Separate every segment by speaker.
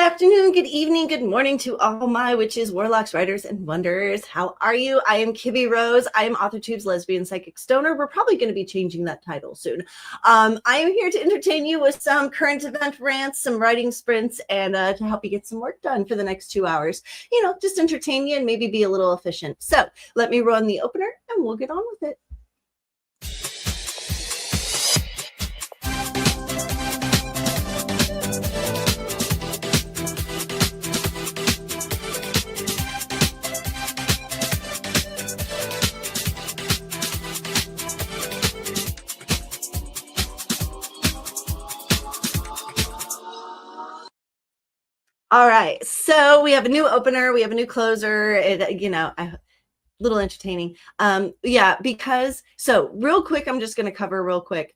Speaker 1: afternoon, good evening, good morning to all my witches, warlocks, writers, and wonders. How are you? I am KibbyRose. I am AuthorTube's lesbian psychic stoner. We're probably going to be changing that title soon. I am here to entertain you with some current event rants, some writing sprints, and to help you get some work done for the next 2 hours. You know, just entertain you and maybe be a little efficient. So let me run the opener and we'll get on with it. All right, so we have a new opener, we have a new closer, a little entertaining. Because, so real quick, I'm just going to cover real quick.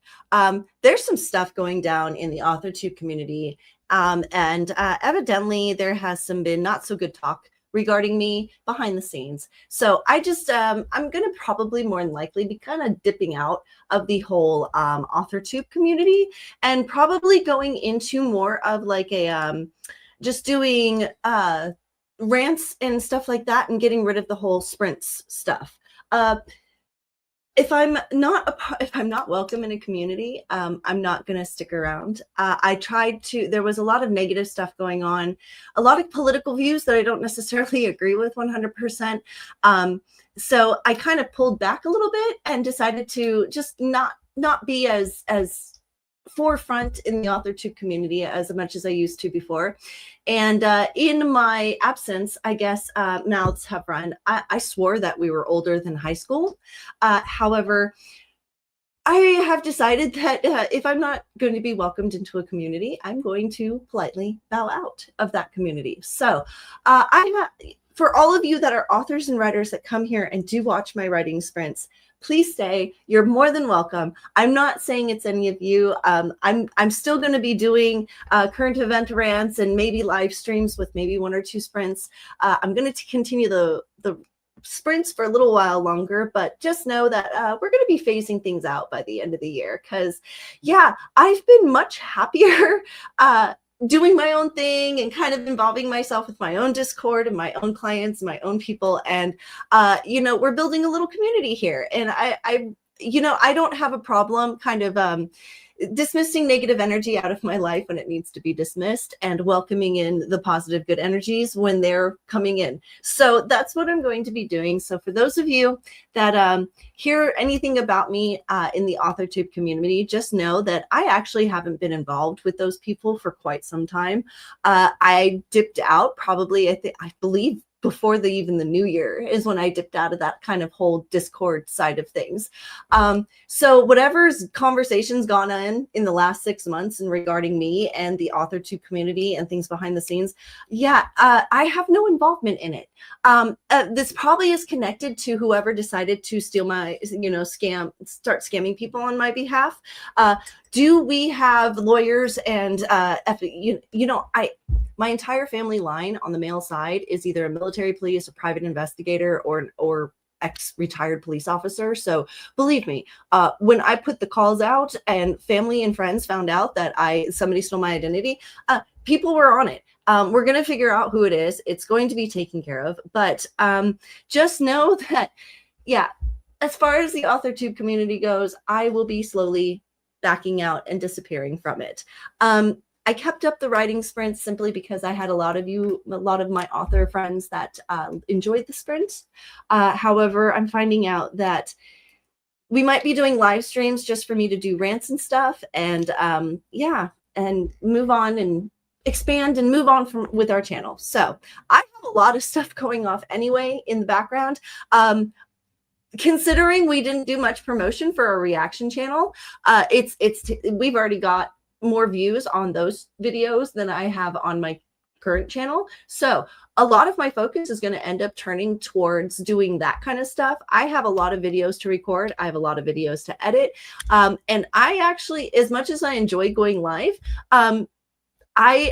Speaker 1: There's some stuff going down in the AuthorTube community, and evidently there has been not so good talk regarding me behind the scenes. So I just, I'm going to probably more than likely be kind of dipping out of the whole AuthorTube community and probably going into more of like a, just doing rants and stuff like that and getting rid of the whole sprints stuff. If I'm not welcome in a community, I'm not going to stick around. There was a lot of negative stuff going on, a lot of political views that I don't necessarily agree with 100%. So I kind of pulled back a little bit and decided to just not be as forefront in the AuthorTube community as much as I used to before. And in my absence, I guess mouths have run. I swore that we were older than high school. However, I have decided that if I'm not going to be welcomed into a community, I'm going to politely bow out of that community. So for all of you that are authors and writers that come here and do watch my writing sprints, please stay. You're more than welcome. I'm not saying it's any of you. I'm still going to be doing current event rants and maybe live streams with maybe 1 or 2 sprints. I'm going to continue the sprints for a little while longer, but just know that we're going to be phasing things out by the end of the year because, yeah, I've been much happier doing my own thing and kind of involving myself with my own Discord and my own clients, my own people. And, we're building a little community here. And I don't have a problem kind of dismissing negative energy out of my life when it needs to be dismissed and welcoming in the positive, good energies when they're coming in. So that's what I'm going to be doing. So for those of you that hear anything about me in the AuthorTube community, just know that I actually haven't been involved with those people for quite some time. I dipped out probably, I believe, before even the new year is when I dipped out of that kind of whole Discord side of things. So whatever's conversations gone on in the last 6 months and regarding me and the AuthorTube community and things behind the scenes, I have no involvement in it. This probably is connected to whoever decided to steal my, start scamming people on my behalf. Do we have lawyers and, my entire family line on the male side is either a military police, a private investigator, or ex-retired police officer. So believe me, when I put the calls out and family and friends found out that somebody stole my identity, people were on it. We're going to figure out who it is. It's going to be taken care of. But just know that, as far as the AuthorTube community goes, I will be slowly backing out and disappearing from it. I kept up the writing sprints simply because I had a lot of my author friends that enjoyed the sprint. However, I'm finding out that we might be doing live streams just for me to do rants and stuff, and and move on and expand and move on with our channel. So I have a lot of stuff going off anyway in the background. Considering we didn't do much promotion for our reaction channel, we've already got more views on those videos than I have on my current channel. So a lot of my focus is going to end up turning towards doing that kind of stuff. I have a lot of videos to record. I have a lot of videos to edit. And I actually, as much as I enjoy going live, I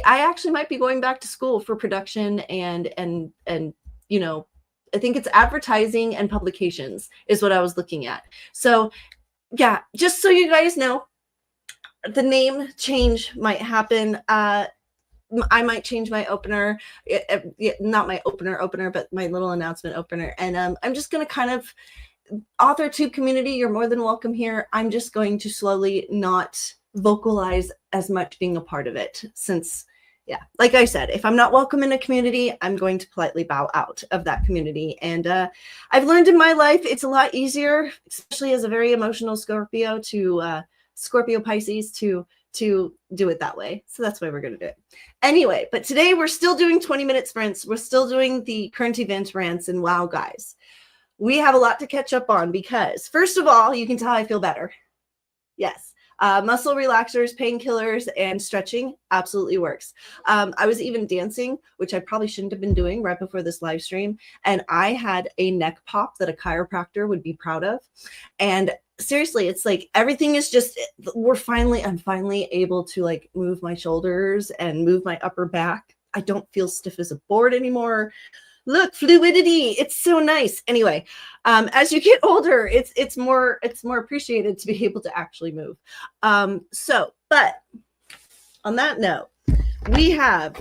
Speaker 1: actually might be going back to school for production and I think it's advertising and publications is what I was looking at. So yeah, just so you guys know, the name change might happen. I might change my opener, not my opener, but my little announcement opener. And I'm just going to kind of, AuthorTube community, you're more than welcome here. I'm just going to slowly not vocalize as much being a part of it, since, yeah, like I said, if I'm not welcome in a community, I'm going to politely bow out of that community. And I've learned in my life, it's a lot easier, especially as a very emotional Scorpio, to Scorpio Pisces, to do it that way. So that's why we're going to do it. Anyway, but today we're still doing 20-minute sprints. We're still doing the current event rants. And wow, guys, we have a lot to catch up on, because first of all, you can tell I feel better. Yes. Muscle relaxers, painkillers, and stretching absolutely works. I was even dancing, which I probably shouldn't have been doing right before this live stream. And I had a neck pop that a chiropractor would be proud of. And seriously, it's like everything is just, I'm finally able to like move my shoulders and move my upper back. I don't feel stiff as a board anymore. Look, fluidity. It's so nice. Anyway, as you get older, it's more appreciated to be able to actually move. But on that note, we have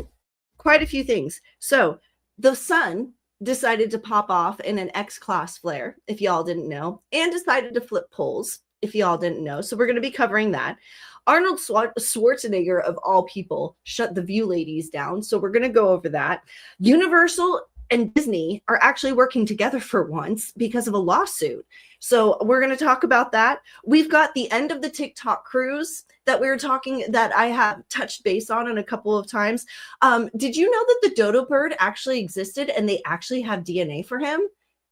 Speaker 1: quite a few things. So the sun decided to pop off in an X-class flare, if y'all didn't know, and decided to flip poles, if y'all didn't know. So we're going to be covering that. Arnold Schwarzenegger, of all people, shut the View ladies down. So we're going to go over that. Universal and Disney are actually working together for once because of a lawsuit. So we're going to talk about that. We've got the end of the TikTok cruise that I have touched base on in a couple of times. Did you know that the dodo bird actually existed and they actually have DNA for him?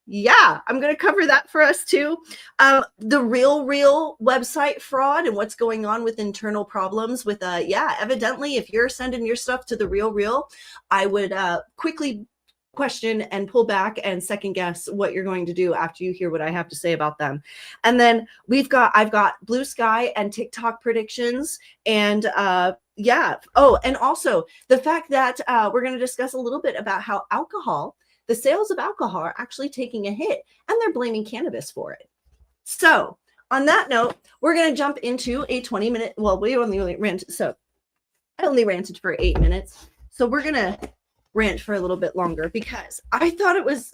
Speaker 1: Yeah, I'm going to cover that for us too. The real website fraud and what's going on with internal problems with, evidently, if you're sending your stuff to the real, I would quickly question and pull back and second guess what you're going to do after you hear what I have to say about them. And then I've got Blue Sky and TikTok predictions, and and also the fact that we're going to discuss a little bit about how the sales of alcohol are actually taking a hit, and they're blaming cannabis for it. So on that note, we're going to jump into a 20-minute, I only ranted for 8 minutes. So we're going to rant for a little bit longer, because I thought it was,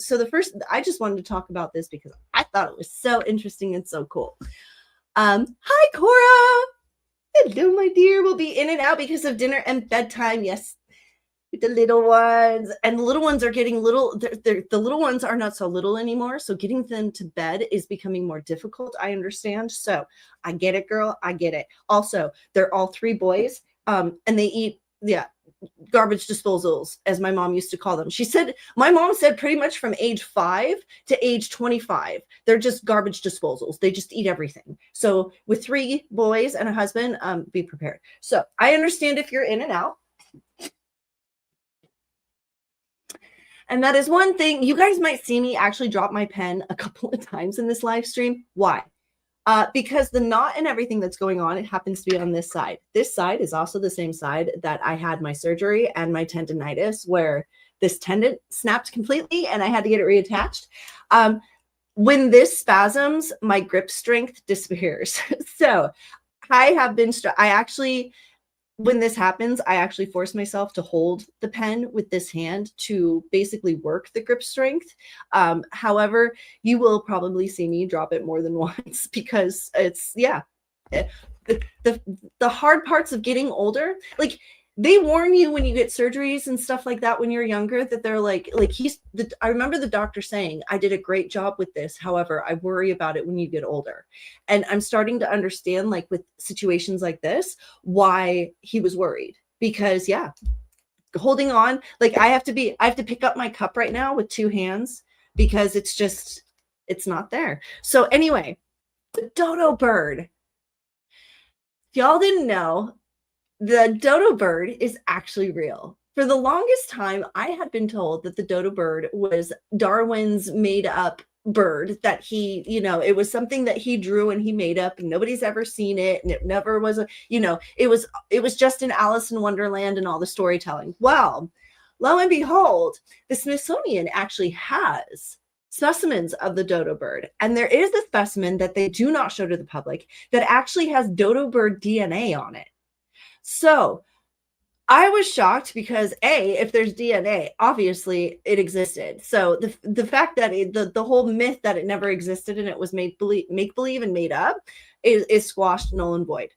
Speaker 1: I just wanted to talk about this because I thought it was so interesting and so cool. Hi, Cora. Hello, my dear. We'll be in and out because of dinner and bedtime. Yes, with the little ones. And the little ones are getting the little ones are not so little anymore. So getting them to bed is becoming more difficult. I understand. So I get it, girl. I get it. Also, they're all 3 boys. And they eat, garbage disposals, as my mom used to call them. My mom said pretty much from age 5 to age 25, they're just garbage disposals. They just eat everything. So with 3 boys and a husband, be prepared. So I understand if you're in and out. And that is one thing. You guys might see me actually drop my pen a couple of times in this live stream. Why? Because the knot and everything that's going on, it happens to be on this side. This side is also the same side that I had my surgery and my tendonitis, where this tendon snapped completely and I had to get it reattached. When this spasms, my grip strength disappears. So when this happens, I actually force myself to hold the pen with this hand to basically work the grip strength. However, you will probably see me drop it more than once, because it's, the hard parts of getting older, like they warn you when you get surgeries and stuff like that when you're younger, that they're I remember the doctor saying, I did a great job with this. However, I worry about it when you get older. And I'm starting to understand, like with situations like this, why he was worried, because holding on, like I have to pick up my cup right now with 2 hands, because it's not there. So anyway, the dodo bird. If y'all didn't know, the dodo bird is actually real. For the longest time, I had been told that the dodo bird was Darwin's made up bird, that he, it was something that he drew and he made up, and nobody's ever seen it. And it never was it was just in Alice in Wonderland and all the storytelling. Well, lo and behold, the Smithsonian actually has specimens of the dodo bird. And there is a specimen that they do not show to the public that actually has dodo bird DNA on it. So I was shocked because if there's DNA, obviously it existed. So the fact that the whole myth that it never existed and it was make believe and made up is squashed, null and void.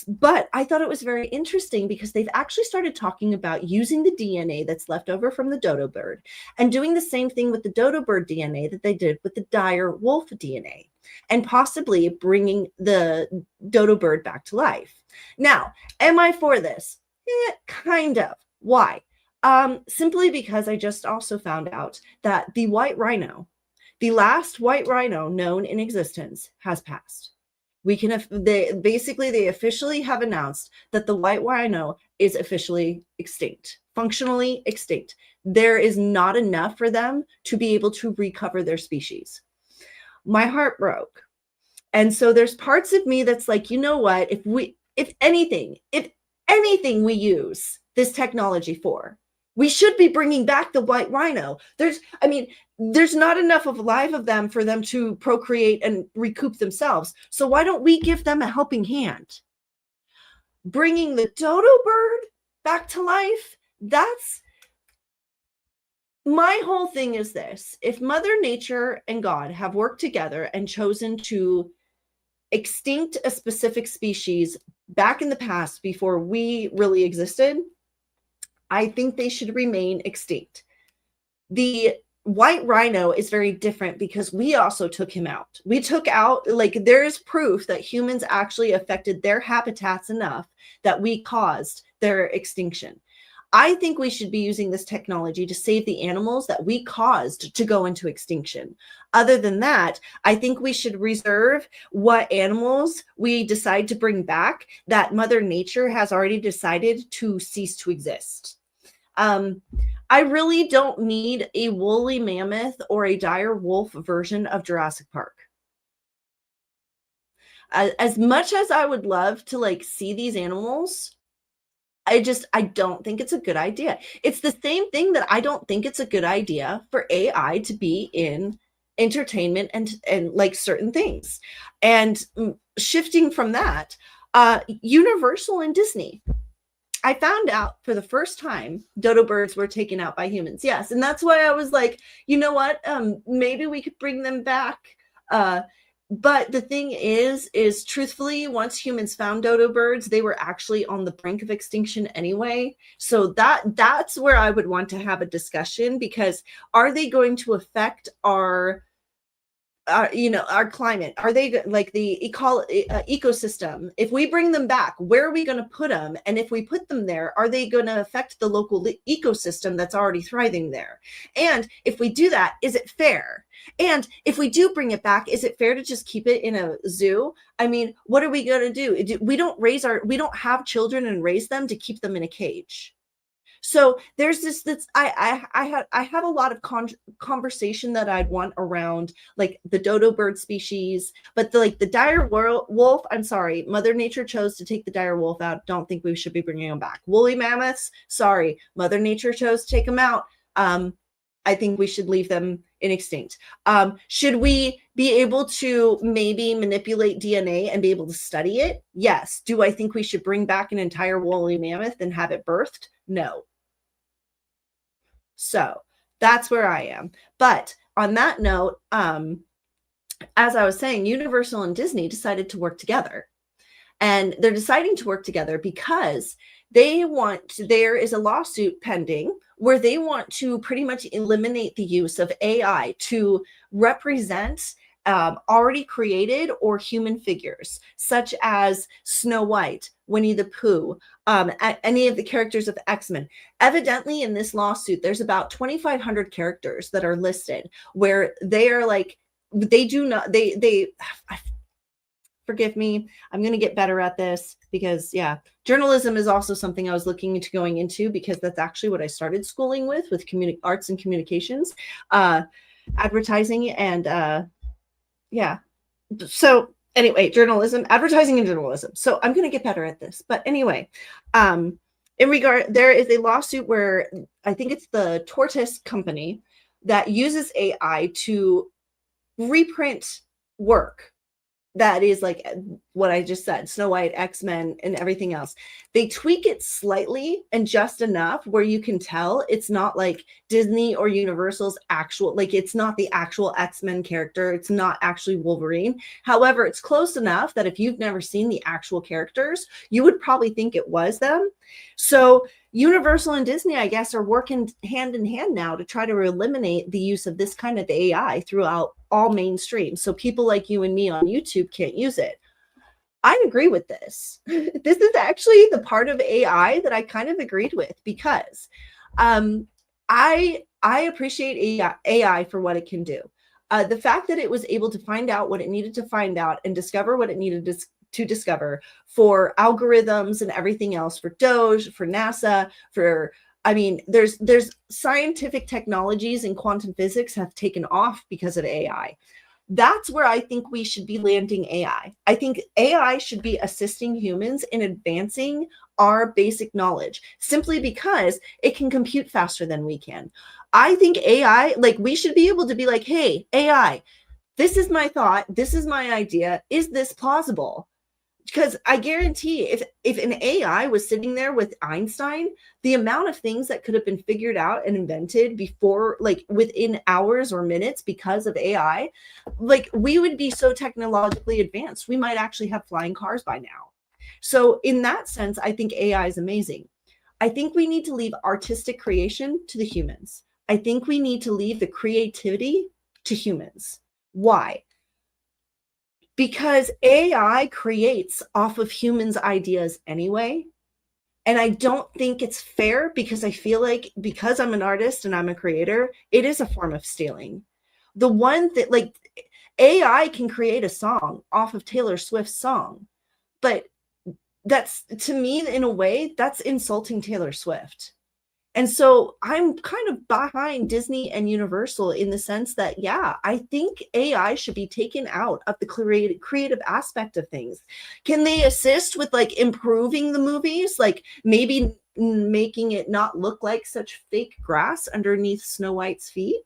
Speaker 1: But I thought it was very interesting because they've actually started talking about using the DNA that's left over from the dodo bird and doing the same thing with the dodo bird DNA that they did with the dire wolf DNA, and possibly bringing the dodo bird back to life. Now, am I for this? Kind of. Why? Simply because I just also found out that the white rhino, the last white rhino known in existence, has passed. They officially have announced that the white rhino is officially extinct, functionally extinct. There is not enough for them to be able to recover their species. My heart broke. And so there's parts of me that's like, you know what, if anything we use this technology for, we should be bringing back the white rhino. There's not enough alive of them for them to procreate and recoup themselves. So why don't we give them a helping hand? Bringing the dodo bird back to life, that's my whole thing is this. If Mother Nature and God have worked together and chosen to extinct a specific species back in the past before we really existed, I think they should remain extinct. The white rhino is very different because we also took him out. We took out, there is proof that humans actually affected their habitats enough that we caused their extinction. I think we should be using this technology to save the animals that we caused to go into extinction. Other than that, I think we should reserve what animals we decide to bring back that Mother Nature has already decided to cease to exist. I really don't need a woolly mammoth or a dire wolf version of Jurassic Park. As much as I would love to see these animals, I don't think it's a good idea. It's the same thing that I don't think it's a good idea for AI to be in entertainment and certain things. And shifting from that, Universal and Disney. I found out for the first time dodo birds were taken out by humans. Yes. And that's why I was like, you know what? Maybe we could bring them back. But the thing is truthfully, once humans found dodo birds, they were actually on the brink of extinction anyway. So that's where I would want to have a discussion, because are they going to affect our climate? Are they like the ecosystem? If we bring them back, where are we going to put them? And if we put them there, are they going to affect the local ecosystem that's already thriving there? And if we do that, is it fair? And if we do bring it back, is it fair to just keep it in a zoo? I mean, what are we going to do? We don't have children and raise them to keep them in a cage. So there's this I have a lot of conversation that I'd want around the dodo bird species, but the dire wolf, I'm sorry, Mother Nature chose to take the dire wolf out. Don't think we should be bringing them back. Woolly mammoths, sorry, Mother Nature chose to take them out. I think we should leave them in extinct. Should we be able to maybe manipulate DNA and be able to study it? Yes. Do I think we should bring back an entire woolly mammoth and have it birthed? No. So that's where I am. But on that note, as I was saying, Universal and Disney decided to work together. And they're deciding to work together because there is a lawsuit pending where they want to pretty much eliminate the use of AI to represent already created or human figures, such as Snow White, Winnie the Pooh, any of the characters of X-Men. Evidently, in this lawsuit, there's about 2,500 characters that are listed where they are forgive me, I'm going to get better at this because, yeah, journalism is also something I was looking into going into, because that's actually what I started schooling with arts and communications, advertising, and yeah. So anyway, advertising and journalism. So I'm going to get better at this. But anyway, there is a lawsuit where I think it's the Tortoise company that uses AI to reprint work that is what I just said, Snow White, X-Men, and everything else. They tweak it slightly and just enough where you can tell it's not like Disney or Universal's actual, like it's not the actual X-Men character. It's not actually Wolverine. However, it's close enough that if you've never seen the actual characters, you would probably think it was them. So Universal and Disney, I guess, are working hand in hand now to try to eliminate the use of this kind of AI throughout all mainstream. So people like you and me on YouTube can't use it. I agree with this. This is actually the part of AI that I kind of agreed with, because I appreciate AI for what it can do. The fact that it was able to find out what it needed to find out and discover what it needed to discover for algorithms and everything else, for Doge, for NASA, for, I mean, there's scientific technologies and quantum physics have taken off because of AI. That's where I think we should be landing AI. I think AI should be assisting humans in advancing our basic knowledge, simply because it can compute faster than we can. I think AI, like, we should be able to be like, hey, AI, this is my thought. This is my idea. Is this plausible? Because I guarantee if an AI was sitting there with Einstein, the amount of things that could have been figured out and invented before, like within hours or minutes because of AI, like we would be so technologically advanced. We might actually have flying cars by now. So in that sense, I think AI is amazing. I think we need to leave artistic creation to the humans. I think we need to leave the creativity to humans. Why? Because AI creates off of humans' ideas anyway. And I don't think it's fair, because I feel like because I'm an artist and I'm a creator, it is a form of stealing. The one that, like, AI can create a song off of Taylor Swift's song, but that's, to me, in a way, that's insulting Taylor Swift. And so I'm kind of behind Disney and Universal in the sense that, yeah, I think AI should be taken out of the creative aspect of things. Can they assist with like improving the movies? Like maybe making it not look like such fake grass underneath Snow White's feet?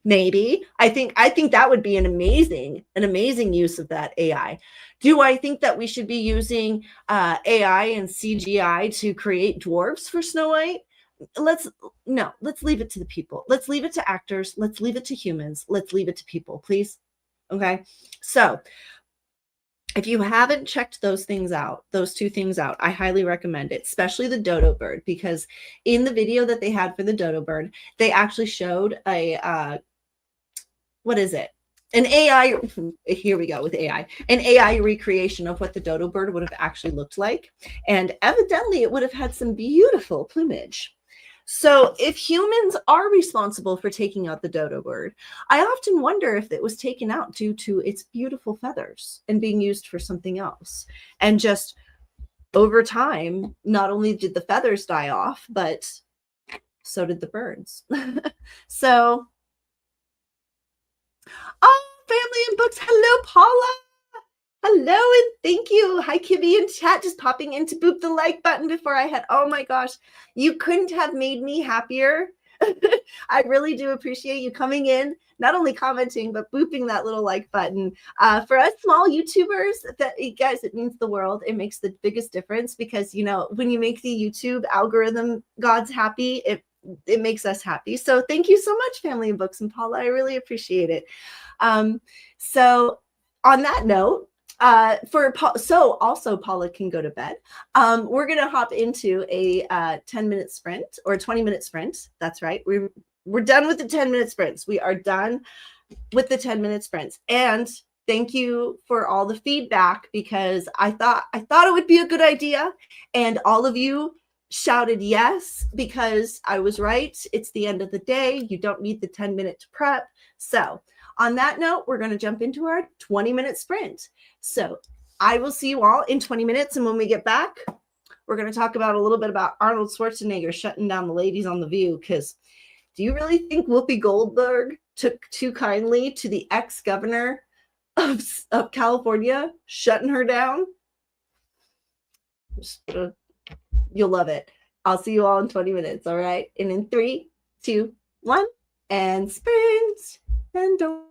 Speaker 1: Maybe. I think that would be an amazing use of that AI. Do I think that we should be using AI and CGI to create dwarves for Snow White? Let's leave it to the people. Let's leave it to actors. Let's leave it to humans. Let's leave it to people, please. Okay. So if you haven't checked those two things out, I highly recommend it, especially the dodo bird, because in the video that they had for the dodo bird, they actually showed a what is it? An AI, here we go with AI, an AI recreation of what the dodo bird would have actually looked like. And evidently it would have had some beautiful plumage. So if humans are responsible for taking out the dodo bird, I often wonder if it was taken out due to its beautiful feathers and being used for something else. And just over time, not only did the feathers die off, but so did the birds. So, oh, family and books. Hello, Paula. Hello, and thank you. Hi, Kibby in chat, just popping in to boop the like button before I had. Oh my gosh, you couldn't have made me happier. I really do appreciate you coming in, not only commenting, but booping that little like button. For us small YouTubers, that, guys, it means the world. It makes the biggest difference, because, you know, when you make the YouTube algorithm gods happy, it makes us happy. So thank you so much, family and books, and Paula. I really appreciate it. So on that note, so also Paula can go to bed. We're going to hop into a 10-minute sprint or 20-minute sprint. That's right. We're done with the 10-minute sprints. We are done with the 10-minute sprints. And thank you for all the feedback, because I thought it would be a good idea. And all of you shouted yes, because I was right. It's the end of the day. You don't need the 10-minute to prep. So on that note, we're going to jump into our 20-minute sprint. So I will see you all in 20 minutes. And when we get back, we're going to talk about a little bit about Arnold Schwarzenegger shutting down the ladies on The View. Because do you really think Whoopi Goldberg took too kindly to the ex-governor of California shutting her down? You'll love it. I'll see you all in 20 minutes. All right. And in 3, 2, 1, and sprint. And don't.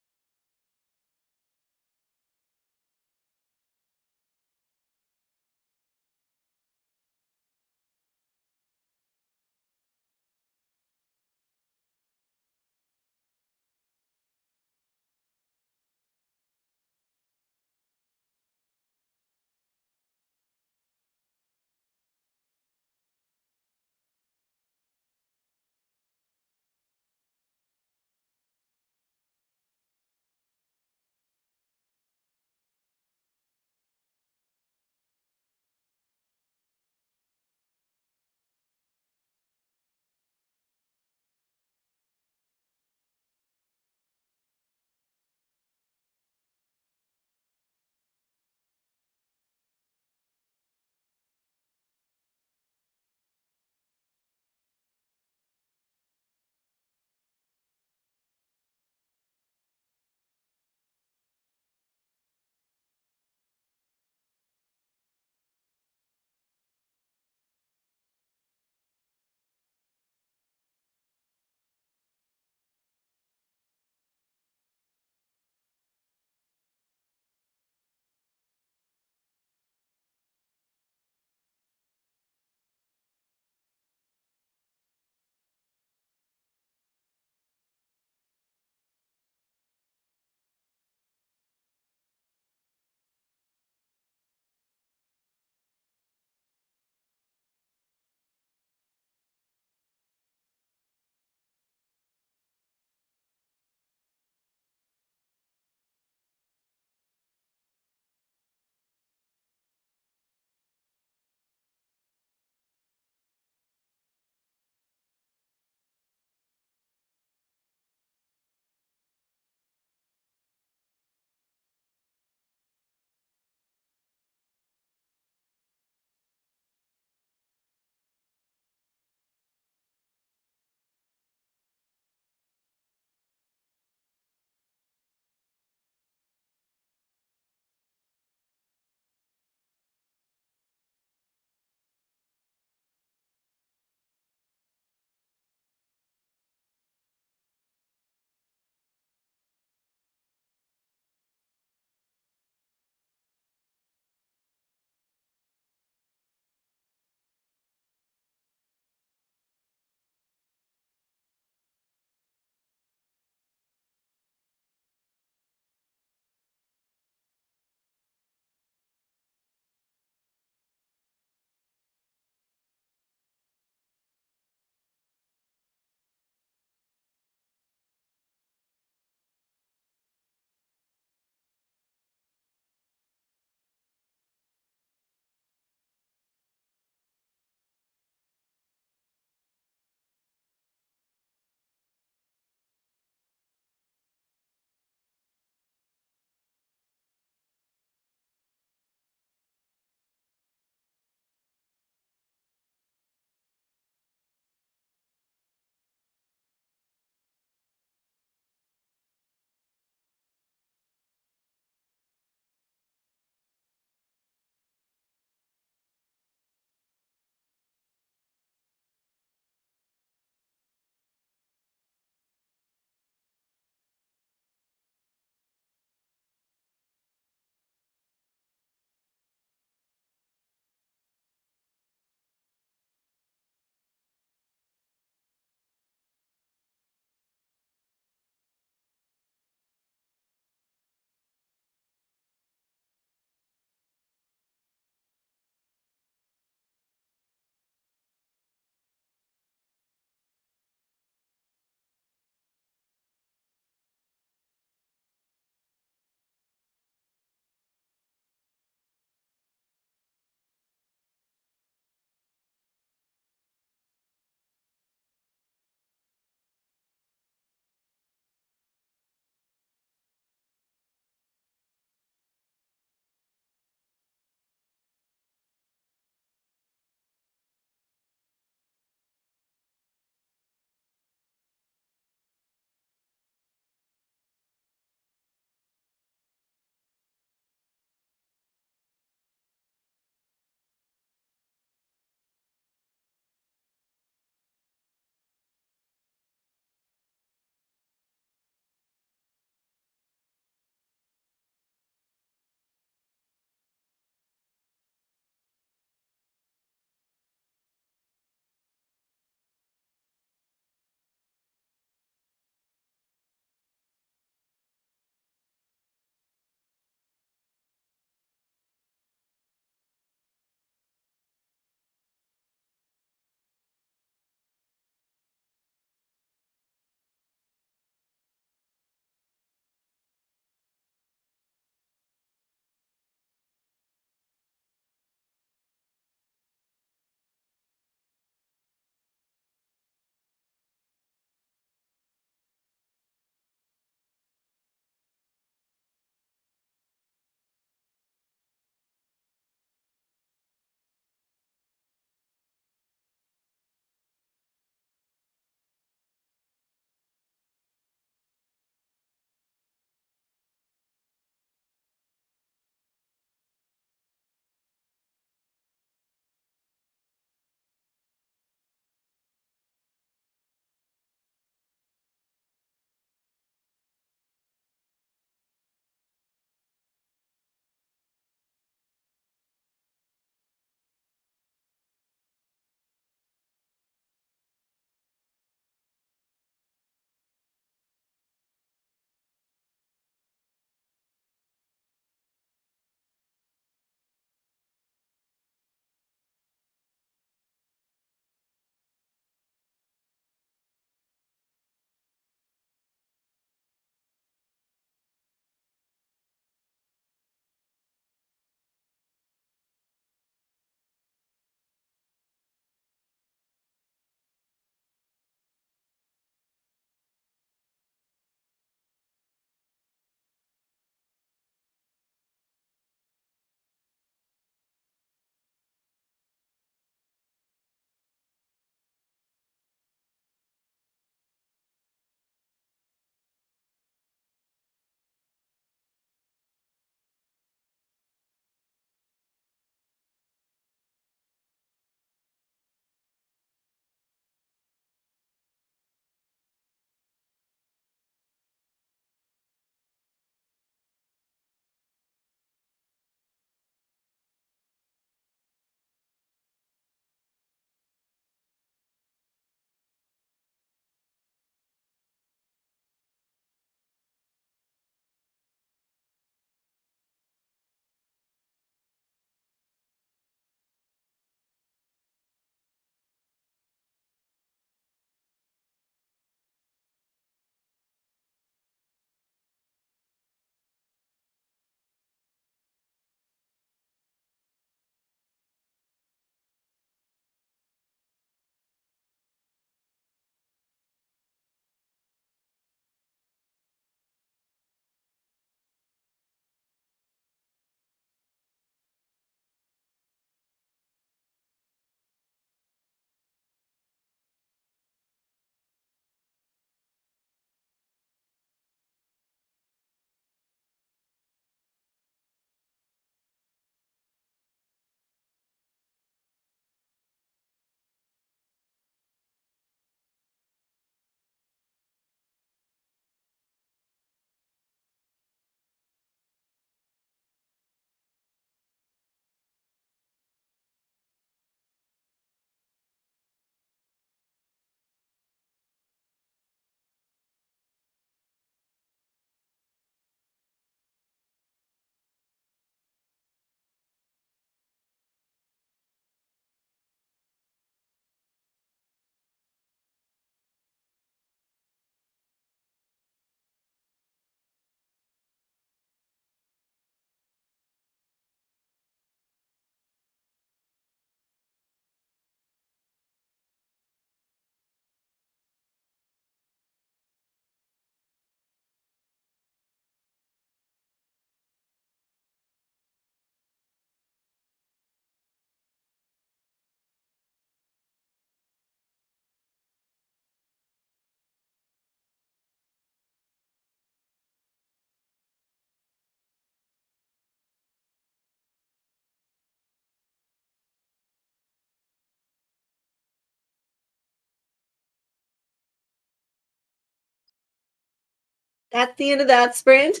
Speaker 1: That's the end of that sprint.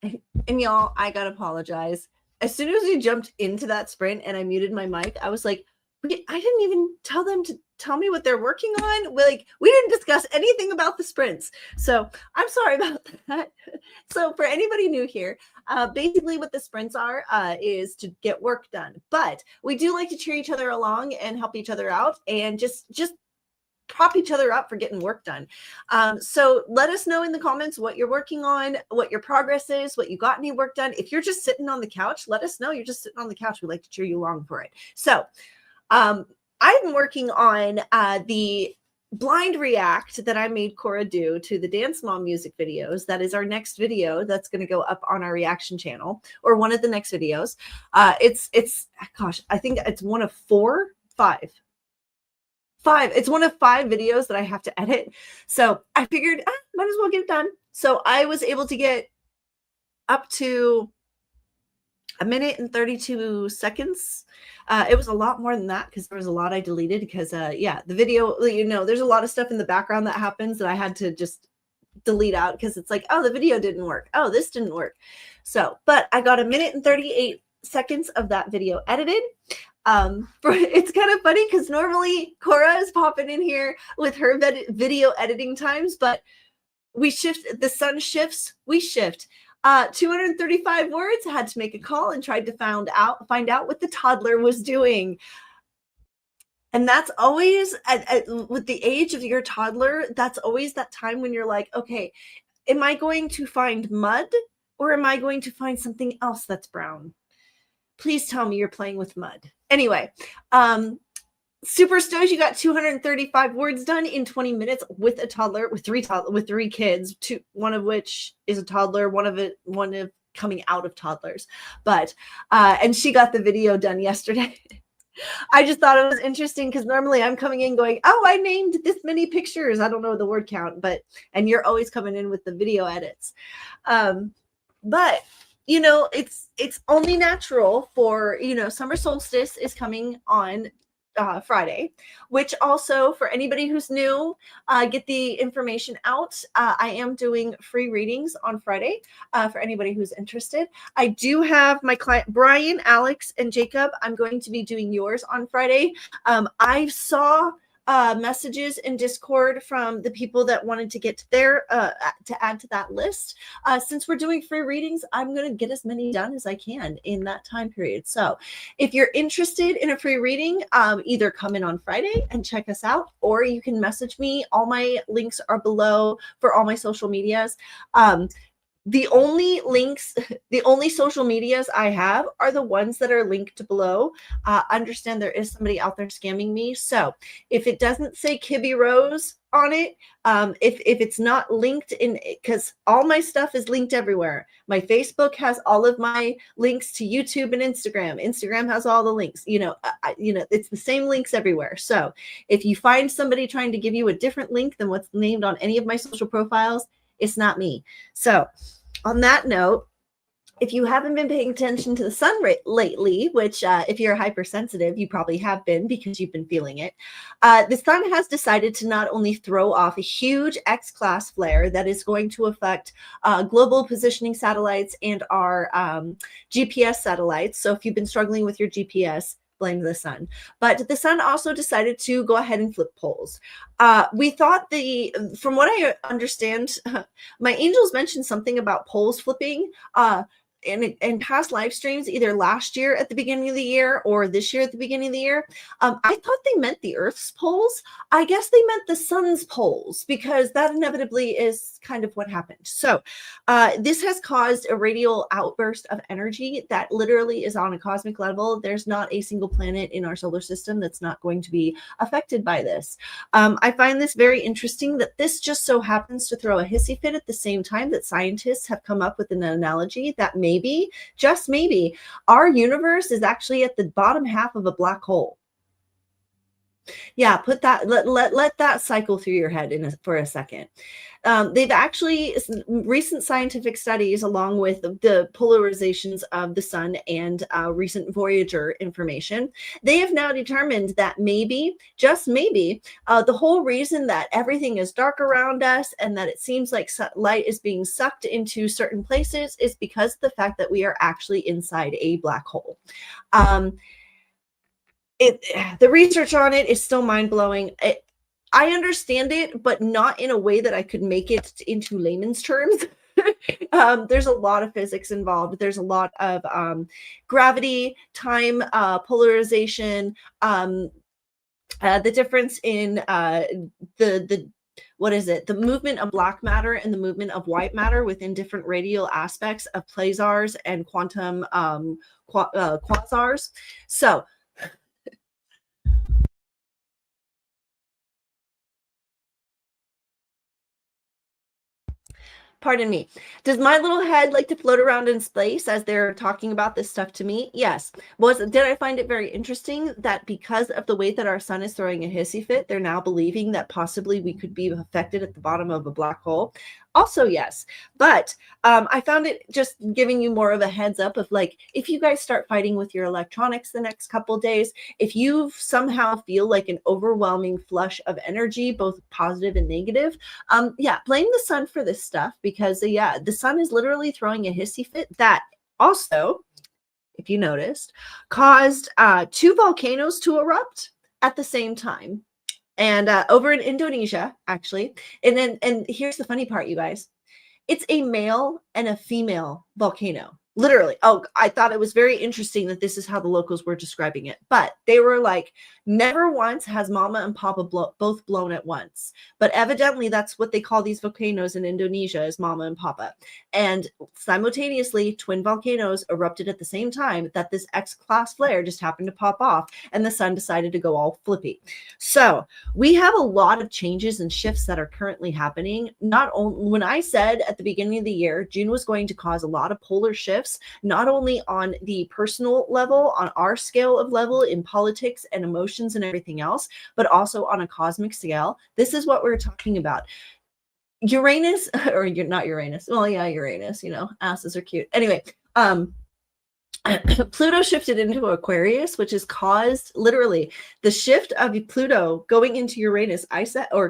Speaker 1: And y'all, I gotta apologize. As soon as we jumped into that sprint and I muted my mic, I was like, I didn't even tell them to tell me what they're working on. We didn't discuss anything about the sprints. So I'm sorry about that. So for anybody new here, basically what the sprints are is to get work done. But we do like to cheer each other along and help each other out and just prop each other up for getting work done. So let us know in the comments what you're working on, what your progress is, what you got any work done. If you're just sitting on the couch, let us know you're just sitting on the couch. We like to cheer you along for it. So I'm working on the blind react that I made Cora do to the Dance Mom music videos. That is our next video that's going to go up on our reaction channel, or one of the next videos. It's gosh, I think it's one of five. It's one of 5 videos that I have to edit. So I figured might as well get it done. So I was able to get up to 1 minute and 32 seconds. It was a lot more than that because there was a lot I deleted because yeah, the video, there's a lot of stuff in the background that happens that I had to just delete out because it's like, oh, the video didn't work. Oh, this didn't work. So, but I got 1 minute and 38 seconds of that video edited. It's kind of funny because normally Cora is popping in here with her video editing times, but we shift, the sun shifts, we shift. 235 words, had to make a call and tried to find out what the toddler was doing. And that's always with the age of your toddler, that's always that time when you're like, okay, am I going to find mud or am I going to find something else that's brown? Please tell me you're playing with mud. Anyway, super stoked you got 235 words done in 20 minutes with a toddler, with three kids, one of which is a toddler, one of coming out of toddlers. But and she got the video done yesterday. I just thought it was interesting because normally I'm coming in going, oh, I named this many pictures. I don't know the word count, and you're always coming in with the video edits. But it's only natural for, summer solstice is coming on Friday, which also for anybody who's new, get the information out. I am doing free readings on Friday for anybody who's interested. I do have my client, Brian, Alex, and Jacob. I'm going to be doing yours on Friday. I saw messages in Discord from the people that wanted to get to add to that list. Since we're doing free readings, I'm going to get as many done as I can in that time period. So if you're interested in a free reading, either come in on Friday and check us out, or you can message me. All my links are below for all my social medias. The only social medias I have are the ones that are linked below. Understand there is somebody out there scamming me. So if it doesn't say KibbyRose on it, if it's not linked in, because all my stuff is linked everywhere. My Facebook has all of my links to YouTube and Instagram. Instagram has all the links. It's the same links everywhere. So if you find somebody trying to give you a different link than what's named on any of my social profiles, it's not me. So on that note, if you haven't been paying attention to the sun lately, which if you're hypersensitive, you probably have been because you've been feeling it, the sun has decided to not only throw off a huge X-class flare that is going to affect global positioning satellites and our GPS satellites. So if you've been struggling with your GPS, blame the sun. But the sun also decided to go ahead and flip poles. We thought from what I understand, my angels mentioned something about poles flipping in past live streams, either last year at the beginning of the year or this year at the beginning of the year. I thought they meant the Earth's poles. I guess they meant the sun's poles, because that inevitably is kind of what happened. So this has caused a radial outburst of energy that literally is on a cosmic level. There's not a single planet in our solar system that's not going to be affected by this. I find this very interesting that this just so happens to throw a hissy fit at the same time that scientists have come up with an analogy that maybe, just maybe, our universe is actually at the bottom half of a black hole. Yeah, put that, let that cycle through your head for a second. They've actually, recent scientific studies, along with the polarizations of the sun and recent Voyager information, they have now determined that maybe, just maybe, the whole reason that everything is dark around us and that it seems like light is being sucked into certain places is because of the fact that we are actually inside a black hole. The research on it is still mind-blowing. I understand it, but not in a way that I could make it into layman's terms. There's a lot of physics involved. There's a lot of gravity, time, polarization, the difference in the what is it? The movement of black matter and the movement of white matter within different radial aspects of quasars and quantum quasars. So pardon me. Does my little head like to float around in space as they're talking about this stuff to me? Yes. Did I find it very interesting that because of the way that our sun is throwing a hissy fit, they're now believing that possibly we could be affected at the bottom of a black hole? Also, yes. But I found it just giving you more of a heads up of like, if you guys start fighting with your electronics the next couple of days, if you somehow feel like an overwhelming flush of energy, both positive and negative, yeah, blame the sun for this stuff, because yeah, the sun is literally throwing a hissy fit that also, if you noticed, caused 2 volcanoes to erupt at the same time. And over in Indonesia, actually. And here's the funny part, you guys. It's a male and a female volcano. Literally. Oh, I thought it was very interesting that this is how the locals were describing it. But they were like, never once has Mama and Papa both blown at once. But evidently, that's what they call these volcanoes in Indonesia, is Mama and Papa. And simultaneously, twin volcanoes erupted at the same time that this X-class flare just happened to pop off, and the sun decided to go all flippy. So we have a lot of changes and shifts that are currently happening. Not only, when I said at the beginning of the year, June was going to cause a lot of polar shifts, not only on the personal level, on our scale of level in politics and emotions and everything else, but also on a cosmic scale. This is what we're talking about. Uranus, or you're not Uranus. Well, yeah, Uranus, you know, asses are cute. Anyway, Pluto shifted into Aquarius, which has caused literally the shift of Pluto going into Uranus.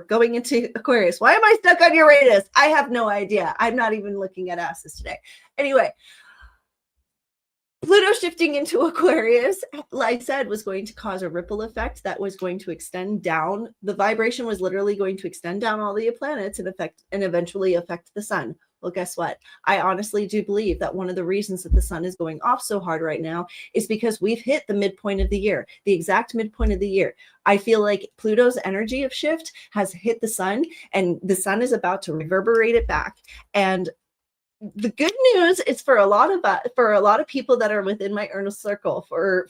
Speaker 1: Going into Aquarius. Why am I stuck on Uranus? I have no idea. I'm not even looking at asses today. Anyway, Pluto shifting into Aquarius, like I said, was going to cause a ripple effect that was going to extend down. The vibration was literally going to extend down all the planets and eventually affect the sun. Well, guess what? I honestly do believe that one of the reasons that the sun is going off so hard right now is because we've hit the midpoint of the year, the exact midpoint of the year. I feel like Pluto's energy of shift has hit the sun, and the sun is about to reverberate it back. And the good news is for a lot of people that are within my inner circle, for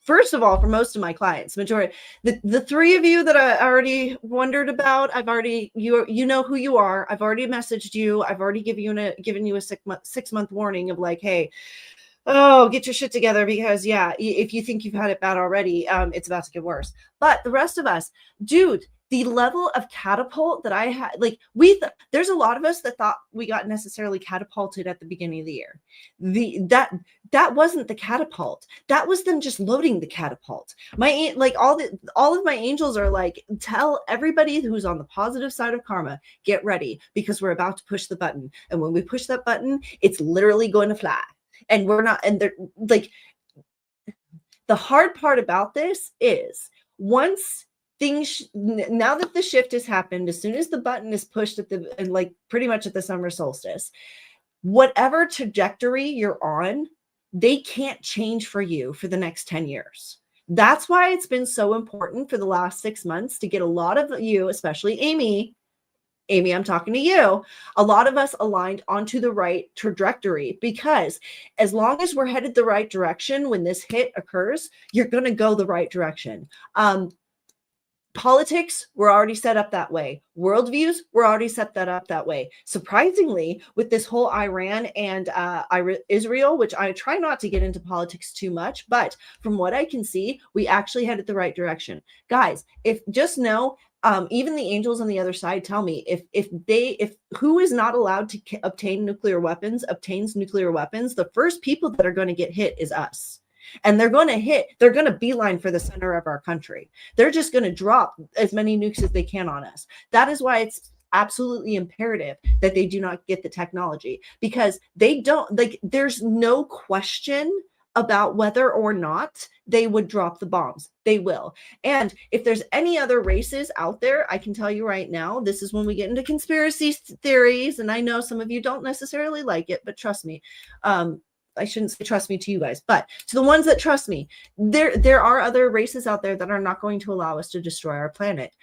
Speaker 1: first of all, for most of my clients, majority, the 3 of you that I already wondered about, I've already, you know who you are. I've already messaged you. I've already given you a 6-month warning of like, hey, oh, get your shit together, because yeah, if you think you've had it bad already, it's about to get worse. But the rest of us, dude, the level of catapult that I had, like there's a lot of us that thought we got necessarily catapulted at the beginning of the year. That wasn't the catapult. That was them just loading the catapult. All of my angels are like, tell everybody who's on the positive side of karma, get ready, because we're about to push the button. And when we push that button, it's literally going to fly. And we're not, and they're like, the hard part about this is once things, now that the shift has happened, as soon as the button is pushed pretty much at the summer solstice, whatever trajectory you're on, they can't change for you for the next 10 years. That's why it's been so important for the last 6 months to get a lot of you, especially Amy, I'm talking to you, a lot of us aligned onto the right trajectory, because as long as we're headed the right direction, when this hit occurs, you're going to go the right direction. Politics were already set up that way. Worldviews were already set that up that way. Surprisingly, with this whole Iran and Israel, which I try not to get into politics too much, but from what I can see, we actually headed the right direction. Guys, if just know, even the angels on the other side tell me if who is not allowed to obtain nuclear weapons obtains nuclear weapons, the first people that are going to get hit is us. And they're going to beeline for the center of our country. They're just going to drop as many nukes as they can on us. That is why it's absolutely imperative that they do not get the technology, because they don't, like, there's no question about whether or not they would drop the bombs. They will. And if there's any other races out there, I can tell you right now, this is when we get into conspiracy theories. And I know some of you don't necessarily like it, but trust me, I shouldn't say trust me to you guys, but to the ones that trust me, there are other races out there that are not going to allow us to destroy our planet.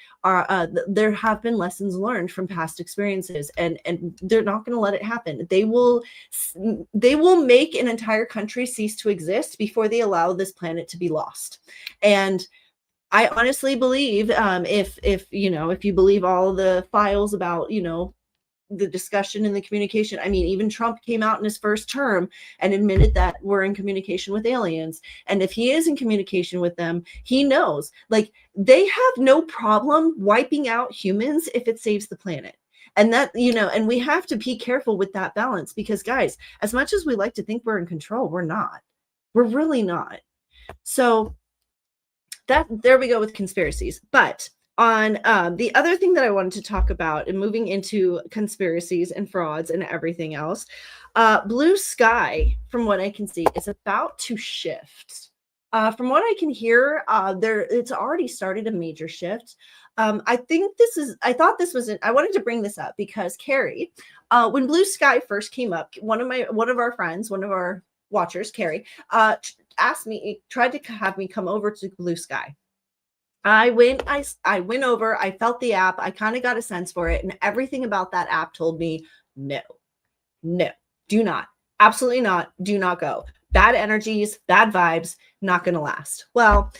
Speaker 1: There have been lessons learned from past experiences, and they're not going to let it happen. They will make an entire country cease to exist before they allow this planet to be lost. And I honestly believe, if you believe all the files about, the discussion and the communication. I mean, even Trump came out in his first term and admitted that we're in communication with aliens. And if he is in communication with them, he knows, like, they have no problem wiping out humans if it saves the planet. And that, and we have to be careful with that balance, because guys, as much as we like to think we're in control, we're not. We're really not. So there we go with conspiracies. But on the other thing that I wanted to talk about, and moving into conspiracies and frauds and everything else, blue sky, from what I can see, is about to shift. From what I can hear, it's already started a major shift. I thought this was I wanted to bring this up because Carrie, when blue sky first came up, one of our friends, one of our watchers, Carrie, tried to have me come over to blue sky. I went over, I felt the app, I kind of got a sense for it, and everything about that app told me, no, do not, absolutely not, do not go. Bad energies, bad vibes, not going to last. Well,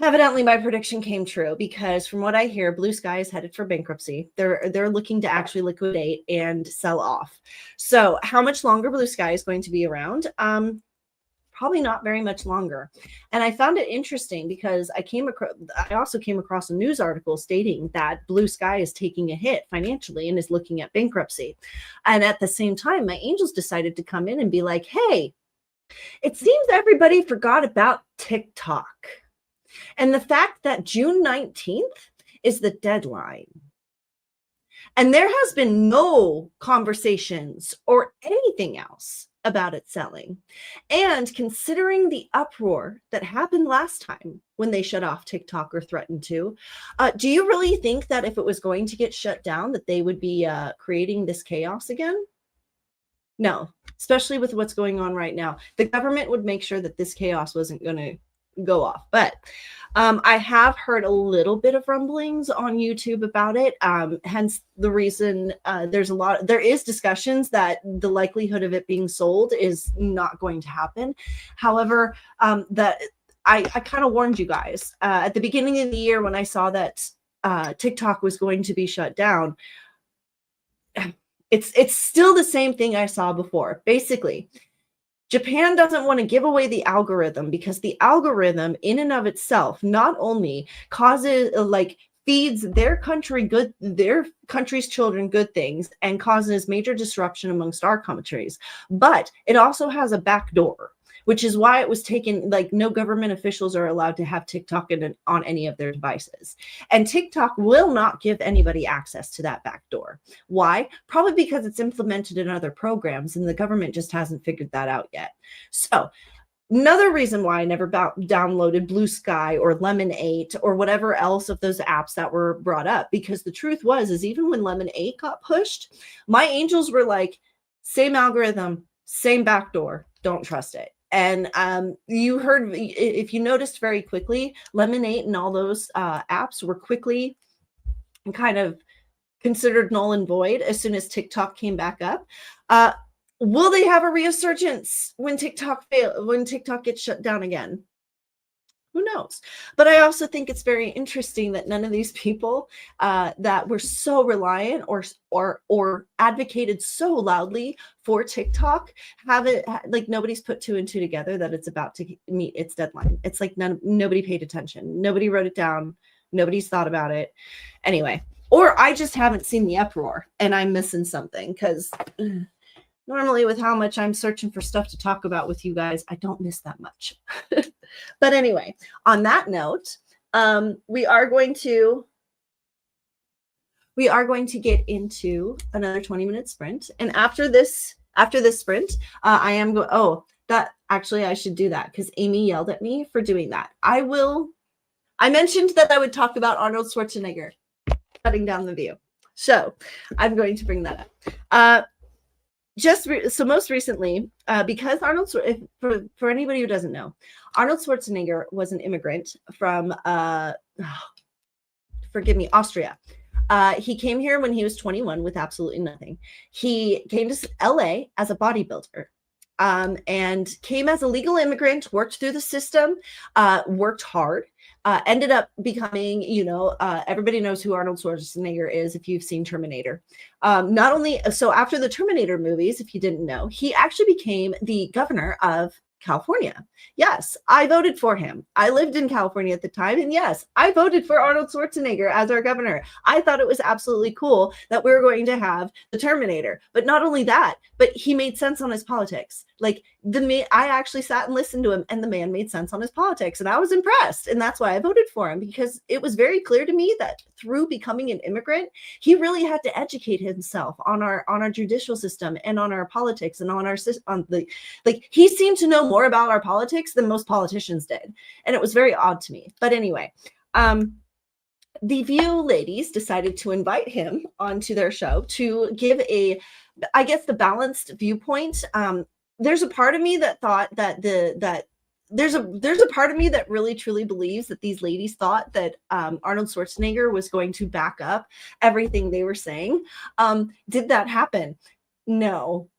Speaker 1: evidently my prediction came true, because from what I hear, blue sky is headed for bankruptcy. They're looking to actually liquidate and sell off. So how much longer blue sky is going to be around? Probably not very much longer. And I found it interesting because I also came across a news article stating that blue sky is taking a hit financially and is looking at bankruptcy. And at the same time, my angels decided to come in and be like, hey, it seems everybody forgot about TikTok and the fact that June 19th is the deadline. And there has been no conversations or anything else about it selling. And considering the uproar that happened last time when they shut off TikTok or threatened to, do you really think that if it was going to get shut down, that they would be creating this chaos again? No, especially with what's going on right now. The government would make sure that this chaos wasn't going to go off. But I have heard a little bit of rumblings on YouTube about it. Hence the reason there is discussions that the likelihood of it being sold is not going to happen. However, that I kind of warned you guys at the beginning of the year when I saw that TikTok was going to be shut down. It's still the same thing I saw before. Basically, Japan doesn't want to give away the algorithm, because the algorithm in and of itself not only causes, feeds their country's children good things and causes major disruption amongst our countries, but it also has a back door, which is why it was taken, no government officials are allowed to have TikTok on any of their devices. And TikTok will not give anybody access to that back door. Why? Probably because it's implemented in other programs and the government just hasn't figured that out yet. So another reason why I never downloaded Blue Sky or Lemon 8 or whatever else of those apps that were brought up, because the truth is even when Lemon 8 got pushed, my angels were like, same algorithm, same backdoor, don't trust it. And you heard, if you noticed very quickly, Lemonade and all those apps were quickly kind of considered null and void as soon as TikTok came back up. Will they have a resurgence when TikTok gets shut down again? Who knows? But I also think it's very interesting that none of these people that were so reliant or advocated so loudly for TikTok have it, like nobody's put two and two together that it's about to meet its deadline. It's like nobody paid attention. Nobody wrote it down. Nobody's thought about it. Anyway, or I just haven't seen the uproar and I'm missing something, because normally with how much I'm searching for stuff to talk about with you guys, I don't miss that much. But anyway, on that note, we are going to get into another 20-minute sprint. And after this sprint, I am going, oh, that actually I should do that because Amy yelled at me for doing that. I mentioned that I would talk about Arnold Schwarzenegger cutting down the view. So I'm going to bring that up. So most recently, because for anybody who doesn't know, Arnold Schwarzenegger was an immigrant from, Austria. He came here when he was 21 with absolutely nothing. He came to LA as a bodybuilder. And came as a legal immigrant, worked through the system, worked hard, ended up becoming, everybody knows who Arnold Schwarzenegger is if you've seen Terminator. Not only, so after the Terminator movies, if you didn't know, he actually became the governor of California. Yes, I voted for him. I lived in California at the time. And yes, I voted for Arnold Schwarzenegger as our governor. I thought it was absolutely cool that we were going to have the Terminator. But not only that, but he made sense on his politics. Like I actually sat and listened to him, and the man made sense on his politics. And I was impressed. And that's why I voted for him, because it was very clear to me that through becoming an immigrant, he really had to educate himself on our judicial system and on our politics and on our system. He seemed to know more about our politics than most politicians did. And it was very odd to me. But anyway, the View ladies decided to invite him onto their show to give the balanced viewpoint. There's a part of me that thought that there's a part of me that really truly believes that these ladies thought that Arnold Schwarzenegger was going to back up everything they were saying. Did that happen? No.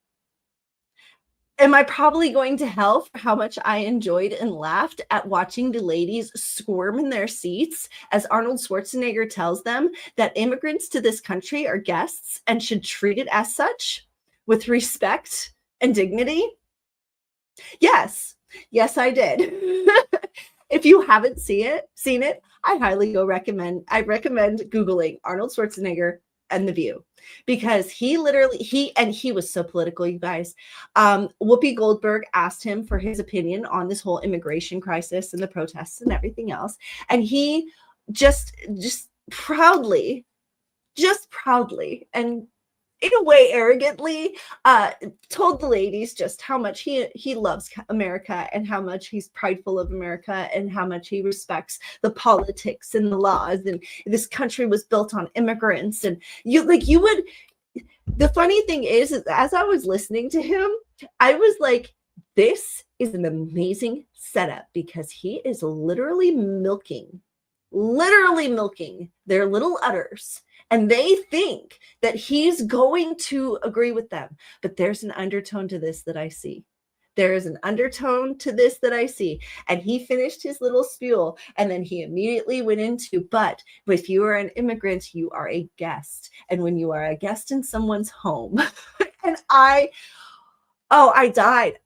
Speaker 1: Am I probably going to hell for how much I enjoyed and laughed at watching the ladies squirm in their seats as Arnold Schwarzenegger tells them that immigrants to this country are guests and should treat it as such with respect and dignity? Yes, I did. If you haven't seen it, I recommend Googling Arnold Schwarzenegger and The View, because he was so political, you guys. Whoopi Goldberg asked him for his opinion on this whole immigration crisis and the protests and everything else. And he just proudly, and in a way arrogantly, told the ladies just how much he loves America and how much he's prideful of America and how much he respects the politics and the laws, and this country was built on immigrants. And the funny thing is as I was listening to him, I was like, this is an amazing setup, because he is literally milking their little udders. And they think that he's going to agree with them. But there's an undertone to this that I see. There is an undertone to this that I see. And he finished his little spiel, and then he immediately went into, but if you are an immigrant, you are a guest. And when you are a guest in someone's home, and I died.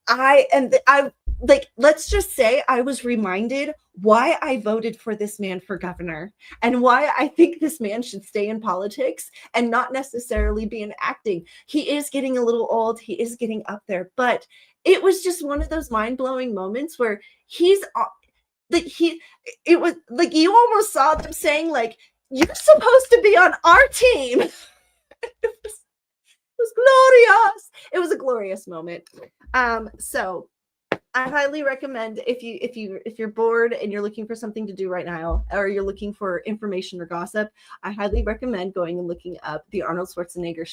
Speaker 1: Let's just say I was reminded why I voted for this man for governor and why I think this man should stay in politics and not necessarily be in acting. He is getting a little old. He is getting up there, but it was just one of those mind-blowing moments where it was like you almost saw them saying, like, you're supposed to be on our team. It was glorious. It was a glorious moment. So I highly recommend, if you're bored and you're looking for something to do right now, or you're looking for information or gossip, I highly recommend going and looking up the Arnold Schwarzenegger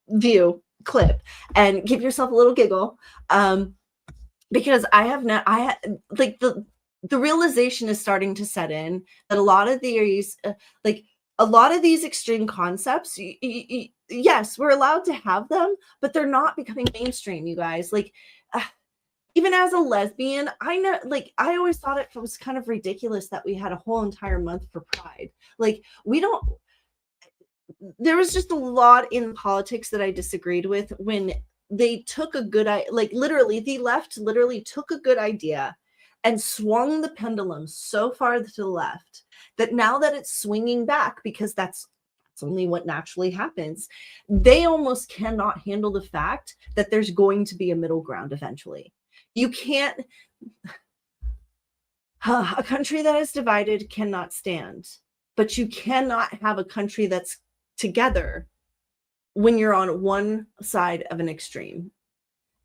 Speaker 1: View clip and give yourself a little giggle, because the realization is starting to set in that a lot of these extreme concepts, yes, we're allowed to have them, but they're not becoming mainstream, you guys. even as a lesbian, I know, like, I always thought it was kind of ridiculous that we had a whole entire month for Pride. Like, we don't, there was just a lot in politics that I disagreed with when they took a good, like, literally, the left literally took a good idea and swung the pendulum so far to the left that now that it's swinging back, because that's only what naturally happens, they almost cannot handle the fact that there's going to be a middle ground eventually. You can't, a country that is divided cannot stand, but you cannot have a country that's together when you're on one side of an extreme.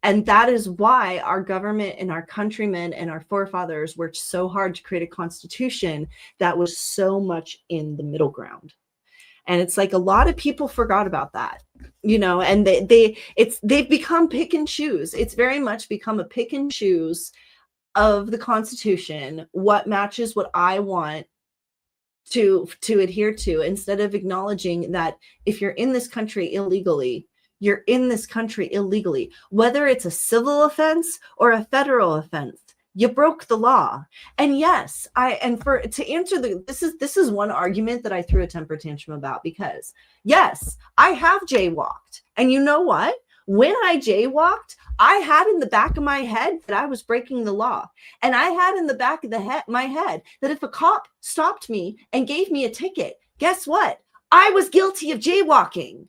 Speaker 1: And that is why our government and our countrymen and our forefathers worked so hard to create a constitution that was so much in the middle ground. And it's like a lot of people forgot about that, you know, and they've become pick and choose. It's very much become a pick and choose of the Constitution, what matches what I want to adhere to, instead of acknowledging that if you're in this country illegally, you're in this country illegally, whether it's a civil offense or a federal offense. You broke the law. And yes, to answer this is one argument that I threw a temper tantrum about, because yes, I have jaywalked. And you know what? When I jaywalked, I had in the back of my head that I was breaking the law. And I had in the back of my head that if a cop stopped me and gave me a ticket, guess what? I was guilty of jaywalking.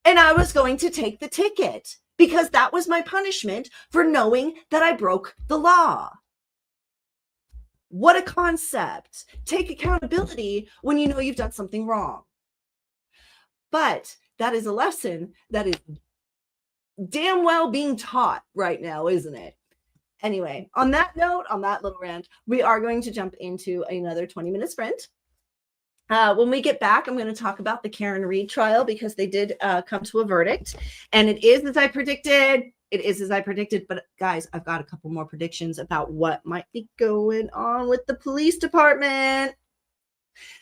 Speaker 1: And I was going to take the ticket because that was my punishment for knowing that I broke the law. What a concept. Take accountability when you know you've done something wrong. But that is a lesson that is damn well being taught right now, isn't it? Anyway, on that note, on that little rant, we are going to jump into another 20-minute sprint. When we get back, I'm going to talk about the Karen Reed trial, because they did come to a verdict, and it is as I predicted. It is as I predicted, but guys, I've got a couple more predictions about what might be going on with the police department.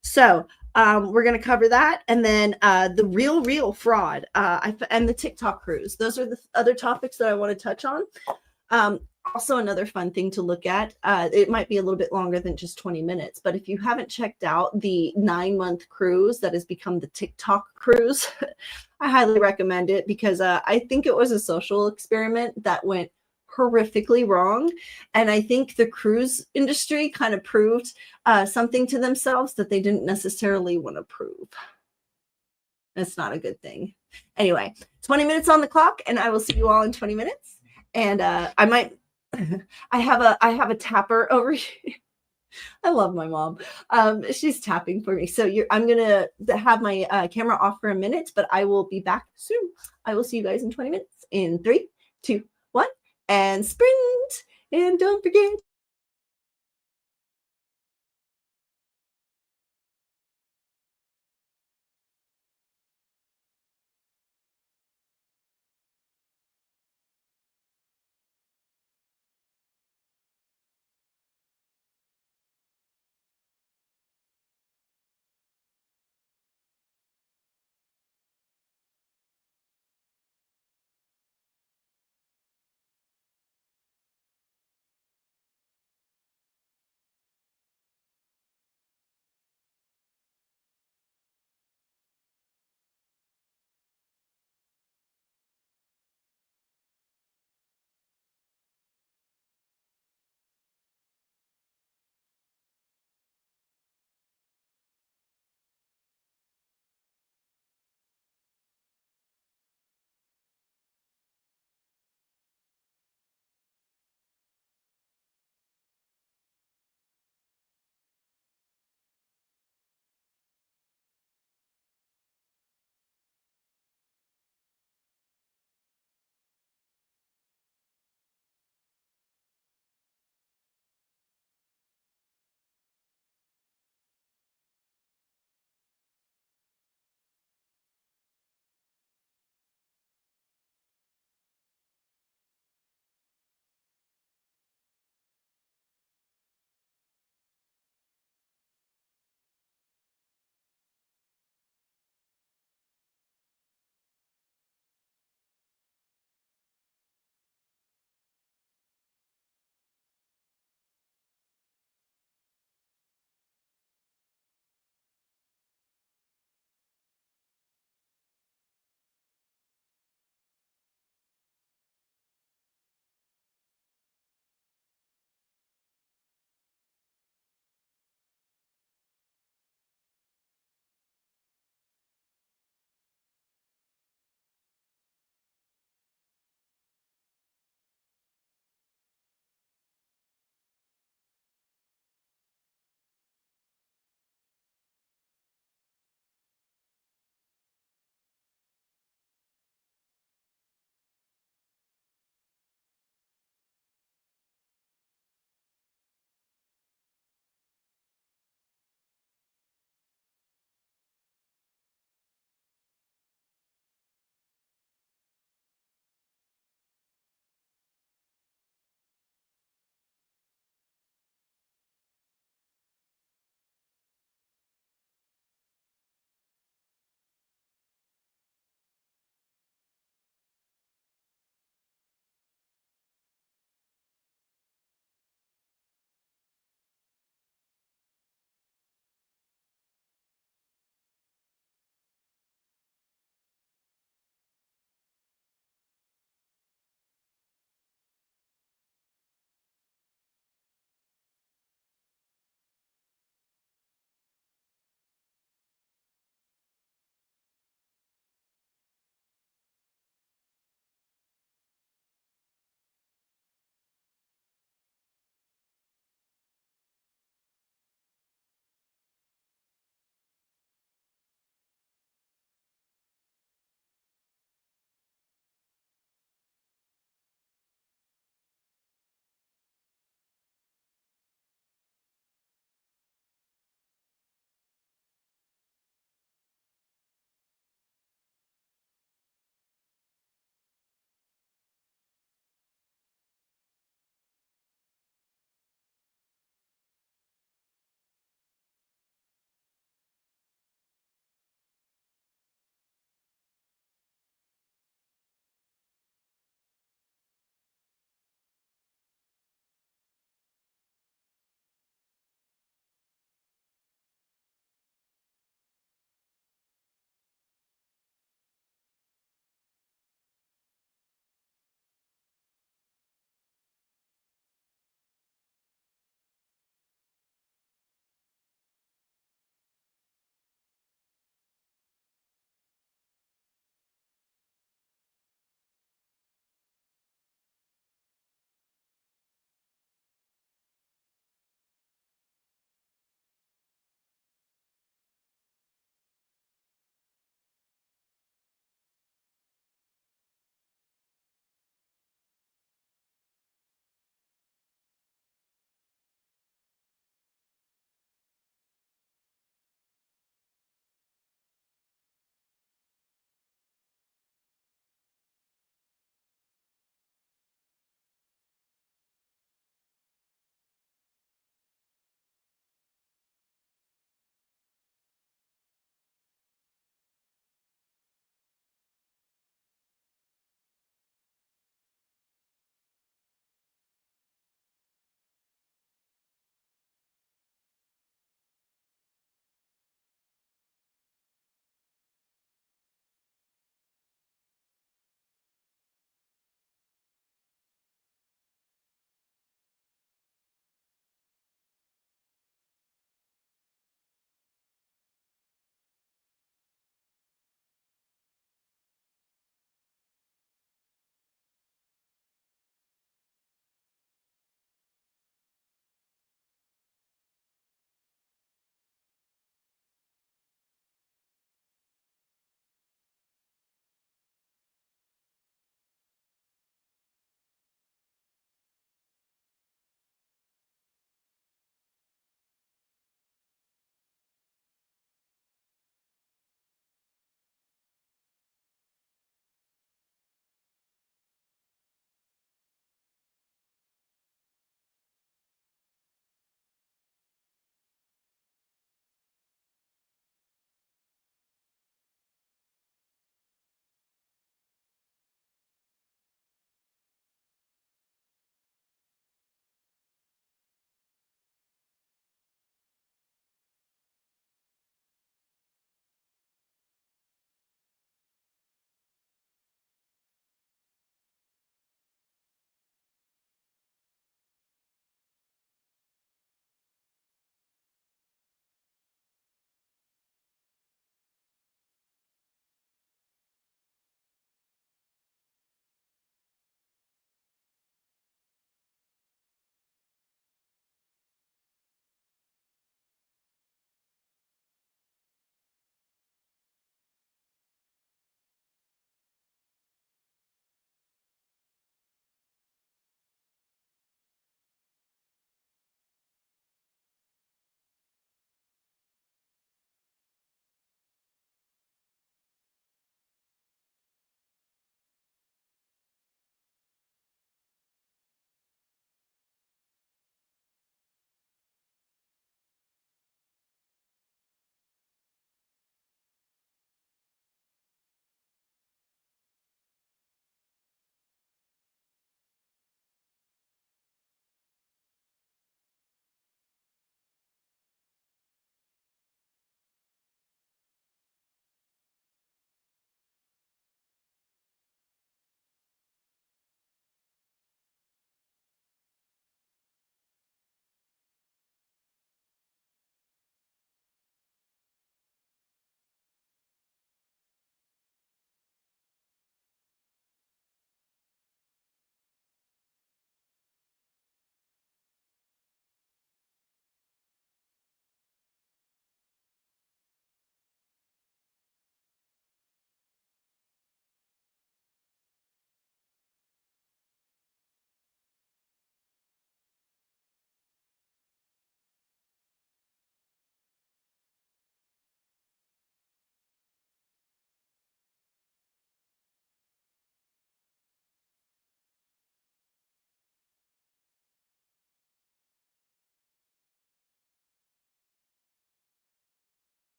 Speaker 1: So we're going to cover that, and then the real fraud and the TikTok cruise. Those are the other topics that I want to touch on. Also, another fun thing to look at, it might be a little bit longer than just 20 minutes, but if you haven't checked out the 9-month cruise that has become the TikTok cruise, I highly recommend it, because I think it was a social experiment that went horrifically wrong. And I think the cruise industry kind of proved something to themselves that they didn't necessarily want to prove. That's not a good thing. Anyway, 20 minutes on the clock, and I will see you all in 20 minutes. And I might, I have a tapper over here. I love my mom. She's tapping for me. So I'm going to have my camera off for a minute, but I will be back soon. I will see you guys in 20 minutes in 3, 2, 1, and sprint. And don't forget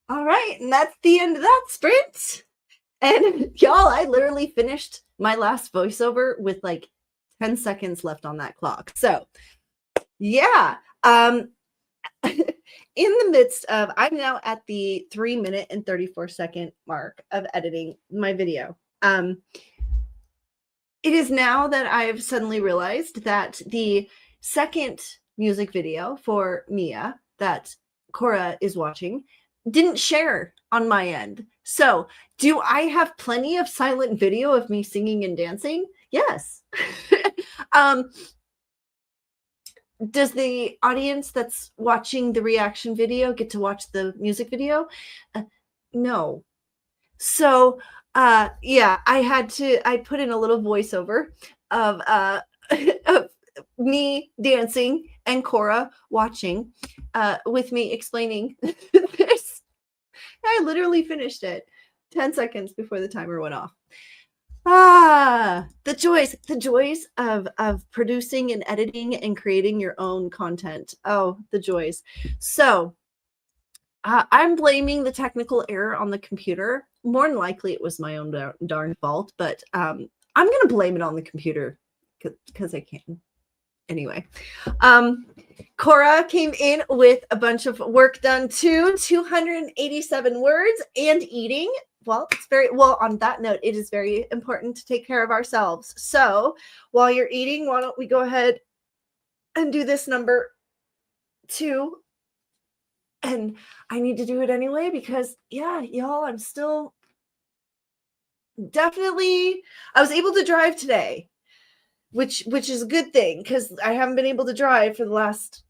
Speaker 1: All right, and that's the end of that sprint. And y'all, I literally finished my last voiceover with like 10 seconds left on that clock. So yeah, in the midst of, I'm now at the 3-minute and 34-second mark of editing my video. It is now that I've suddenly realized that the second music video for Mia that Cora is watching didn't share on my end. So do I have plenty of silent video of me singing and dancing? Yes. Does the audience that's watching the reaction video get to watch the music video? No. So yeah, I put in a little voiceover of of me dancing and Cora watching with me explaining this. I literally finished it 10 seconds before the timer went off. The joys of producing and editing and creating your own content. Oh, the joys. So I'm blaming the technical error on the computer. More than likely it was my own darn fault, but I'm going to blame it on the computer because I can. Anyway, Cora came in with a bunch of work done too, 287 words and eating. Well, it's very well on that note, it is very important to take care of ourselves. So while you're eating, why don't we go ahead and do this number 2? And I need to do it anyway because, yeah, y'all, I'm still definitely, I was able to drive today, which is a good thing because I haven't been able to drive for the last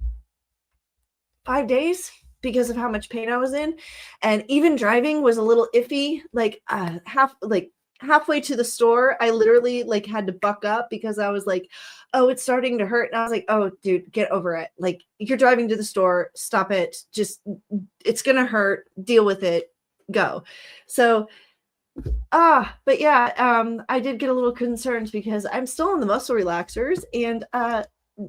Speaker 1: 5 days because of how much pain I was in. And even driving was a little iffy, like halfway to the store, I literally like had to buck up because I was like, oh, it's starting to hurt. And I was like, oh, dude, get over it. Like, you're driving to the store, stop it. Just, it's going to hurt. Deal with it. Go. So, but yeah, I did get a little concerned because I'm still on the muscle relaxers and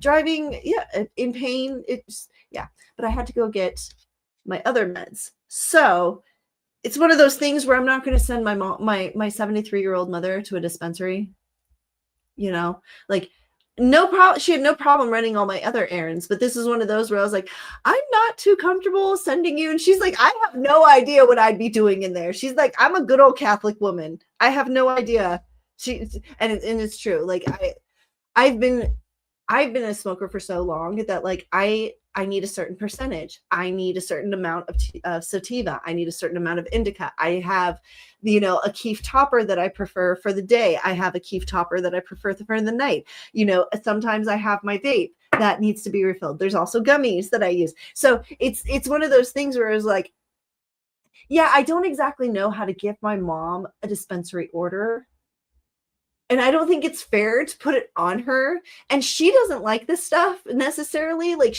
Speaker 1: driving, yeah, in pain. It's, yeah, but I had to go get my other meds. So, it's one of those things where I'm not going to send my mom, my 73-year-old mother to a dispensary. You know, like no problem. She had no problem running all my other errands, but this is one of those where I was like, I'm not too comfortable sending you. And she's like, I have no idea what I'd be doing in there. She's like, I'm a good old Catholic woman. I have no idea. And it's true. Like I've been a smoker for so long that like I need a certain percentage. I need a certain amount of sativa. I need a certain amount of indica. I have, you know, a keef topper that I prefer for the day. I have a keef topper that I prefer for the night. You know, sometimes I have my vape that needs to be refilled. There's also gummies that I use. So it's one of those things where it's like, yeah, I don't exactly know how to give my mom a dispensary order. And I don't think it's fair to put it on her. And she doesn't like this stuff necessarily. Like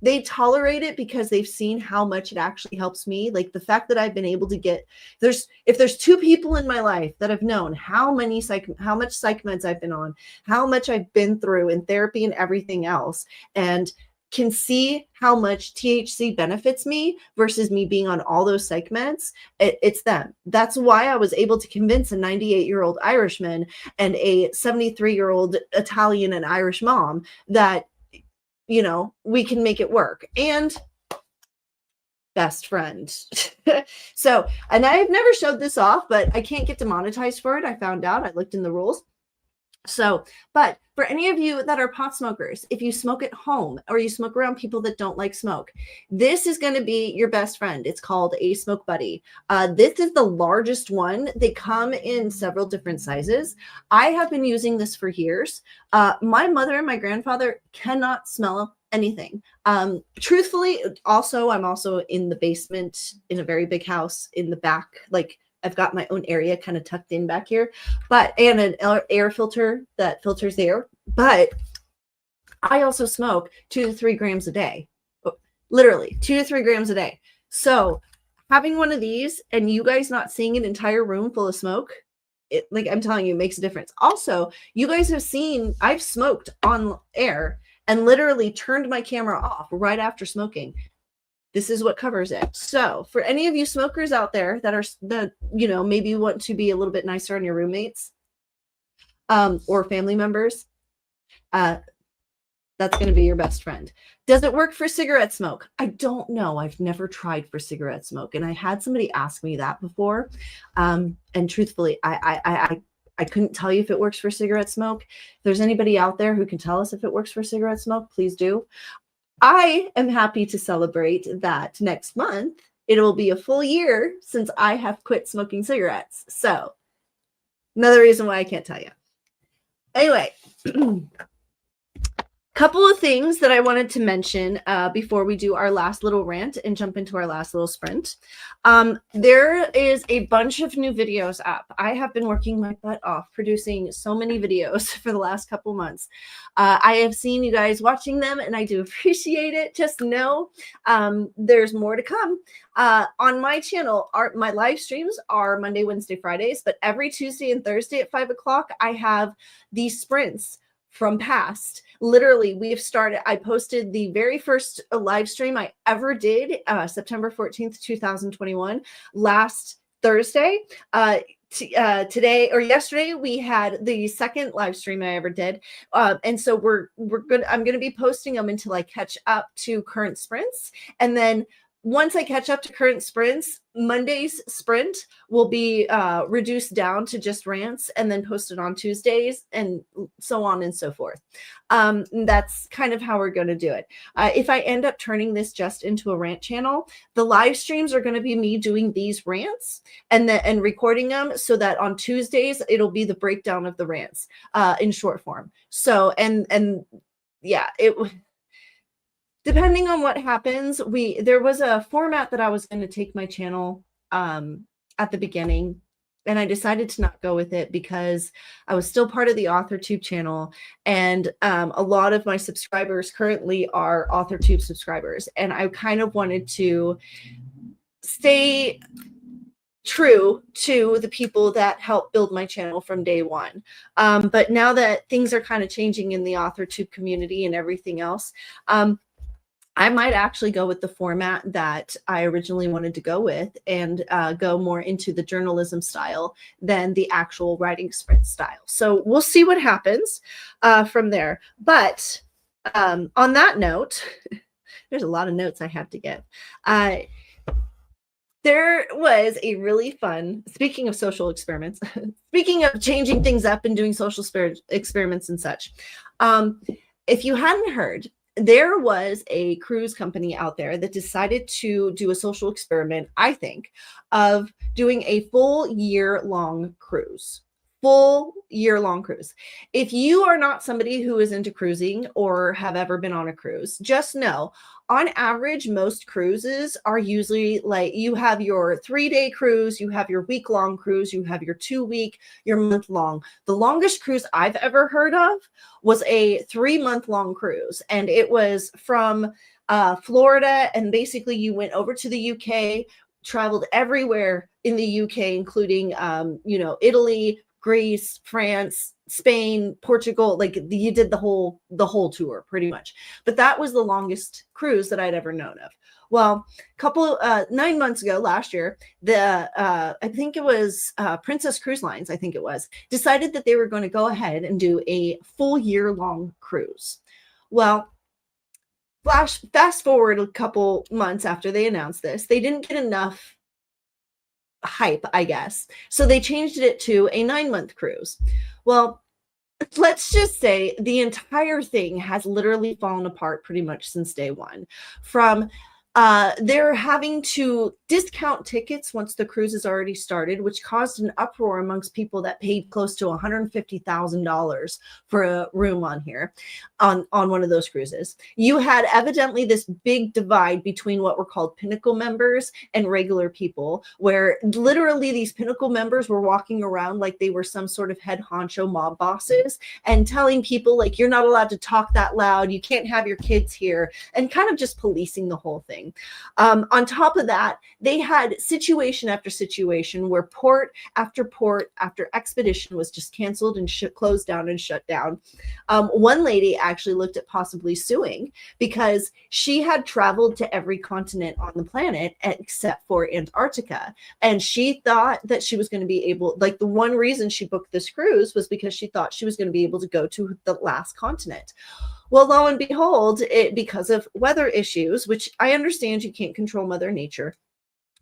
Speaker 1: they tolerate it because they've seen how much it actually helps me. Like the fact that I've been able to get, if there's 2 people in my life that have known how much psych meds I've been on, how much I've been through in therapy and everything else, and can see how much THC benefits me versus me being on all those psych meds, it's them. That's why I was able to convince a 98-year-old Irishman and a 73-year-old Italian and Irish mom that, you know, we can make it work. And best friend. So, and I've never showed this off, but I can't get demonetized for it. I found out. I looked in the rules. So, but for any of you that are pot smokers, if you smoke at home or you smoke around people that don't like smoke, this is going to be your best friend. It's called a Smoke Buddy. This is the largest one. They come in several different sizes. I have been using this for years. My mother and my grandfather cannot smell anything. Truthfully, also, I'm also in the basement in a very big house in the back, like I've got my own area kind of tucked in back here, and an air filter that filters the air. But I also smoke 2 to 3 grams a day, literally 2 to 3 grams a day. So having one of these and you guys not seeing an entire room full of smoke, it, like I'm telling you, makes a difference. Also, you guys have seen, I've smoked on air and literally turned my camera off right after smoking. this is what covers it. So for any of you smokers out there that maybe want to be a little bit nicer on your roommates or family members, that's going to be your best friend. Does it work for cigarette smoke? I don't know. I've never tried for cigarette smoke. And I had somebody ask me that before. And truthfully, I couldn't tell you if it works for cigarette smoke. If there's anybody out there who can tell us if it works for cigarette smoke, please do. I am happy to celebrate that next month. It will be a full year since I have quit smoking cigarettes. So another reason why I can't tell you. Anyway, couple of things that I wanted to mention before we do our last little rant and jump into our last little sprint. There is a bunch of new videos up. I have been working my butt off producing so many videos for the last couple months. I have seen you guys watching them and I do appreciate it. Just know there's more to come. On my channel, my live streams are Monday, Wednesday, Fridays, but every Tuesday and Thursday at 5 o'clock, I have these sprints from past. Literally, we have started. I posted the very first live stream I ever did, September 14th, 2021, last Thursday. Today or yesterday, we had the second live stream I ever did. And so I'm gonna be posting them until I catch up to current sprints. And then once I catch up to current sprints, Monday's sprint will be reduced down to just rants and then posted on Tuesdays and so on and so forth. That's kind of how we're going to do it. If I end up turning this just into a rant channel, the live streams are going to be me doing these rants and recording them so that on Tuesdays, it'll be the breakdown of the rants in short form. So, and yeah, depending on what happens, there was a format that I was going to take my channel at the beginning, and I decided to not go with it because I was still part of the AuthorTube channel, and a lot of my subscribers currently are AuthorTube subscribers, and I kind of wanted to stay true to the people that helped build my channel from day one. But now that things are kind of changing in the AuthorTube community and everything else, I might actually go with the format that I originally wanted to go with and go more into the journalism style than the actual writing sprint style. So we'll see what happens from there. But on that note, there's a lot of notes I have to give. There was a really fun, speaking of social experiments, speaking of changing things up and doing social experiments and such. If you hadn't heard, there was a cruise company out there that decided to do a social experiment, I think, of doing a full year-long cruise. Full year-long cruise. If you are not somebody who is into cruising or have ever been on a cruise, just know, on average, most cruises are usually like you have your 3-day cruise, you have your week-long cruise, you have your 2-week, your month-long. The longest cruise I've ever heard of was a 3-month-long cruise, and it was from Florida, and basically you went over to the UK, traveled everywhere in the UK, including Italy, Greece, France, Spain, Portugal, like you did the whole tour pretty much. But that was the longest cruise that I'd ever known of. Well, 9 months ago, last year, I think it was Princess Cruise Lines, I think it was, decided that they were going to go ahead and do a full year-long cruise. Well, fast forward a couple months after they announced this, they didn't get enough hype, I guess. So they changed it to a 9-month cruise. Well, let's just say the entire thing has literally fallen apart pretty much since day one. From they're having to discount tickets once the cruise has already started, which caused an uproar amongst people that paid close to $150,000 for a room on here on one of those cruises. You had evidently this big divide between what were called Pinnacle members and regular people, where literally these Pinnacle members were walking around like they were some sort of head honcho mob bosses and telling people like, you're not allowed to talk that loud, you can't have your kids here, and kind of just policing the whole thing. thing. On top of that, they had situation after situation where port after expedition was just canceled and closed down and shut down. One lady actually looked at possibly suing because she had traveled to every continent on the planet except for Antarctica. And she thought that she was going to be able, like, the one reason she booked this cruise was because she thought she was going to be able to go to the last continent. Well, lo and behold, because of weather issues, which I understand you can't control Mother Nature,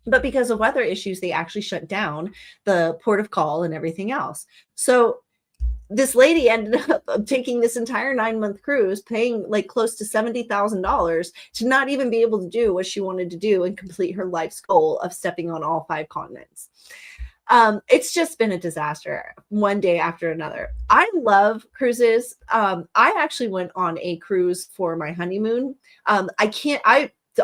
Speaker 1: but because of weather issues, they actually shut down the port of call and everything else. So this lady ended up taking this entire 9-month cruise, paying like close to $70,000 to not even be able to do what she wanted to do and complete her life's goal of stepping on all 5 continents. It's just been a disaster one day after another. I love cruises. I actually went on a cruise for my honeymoon.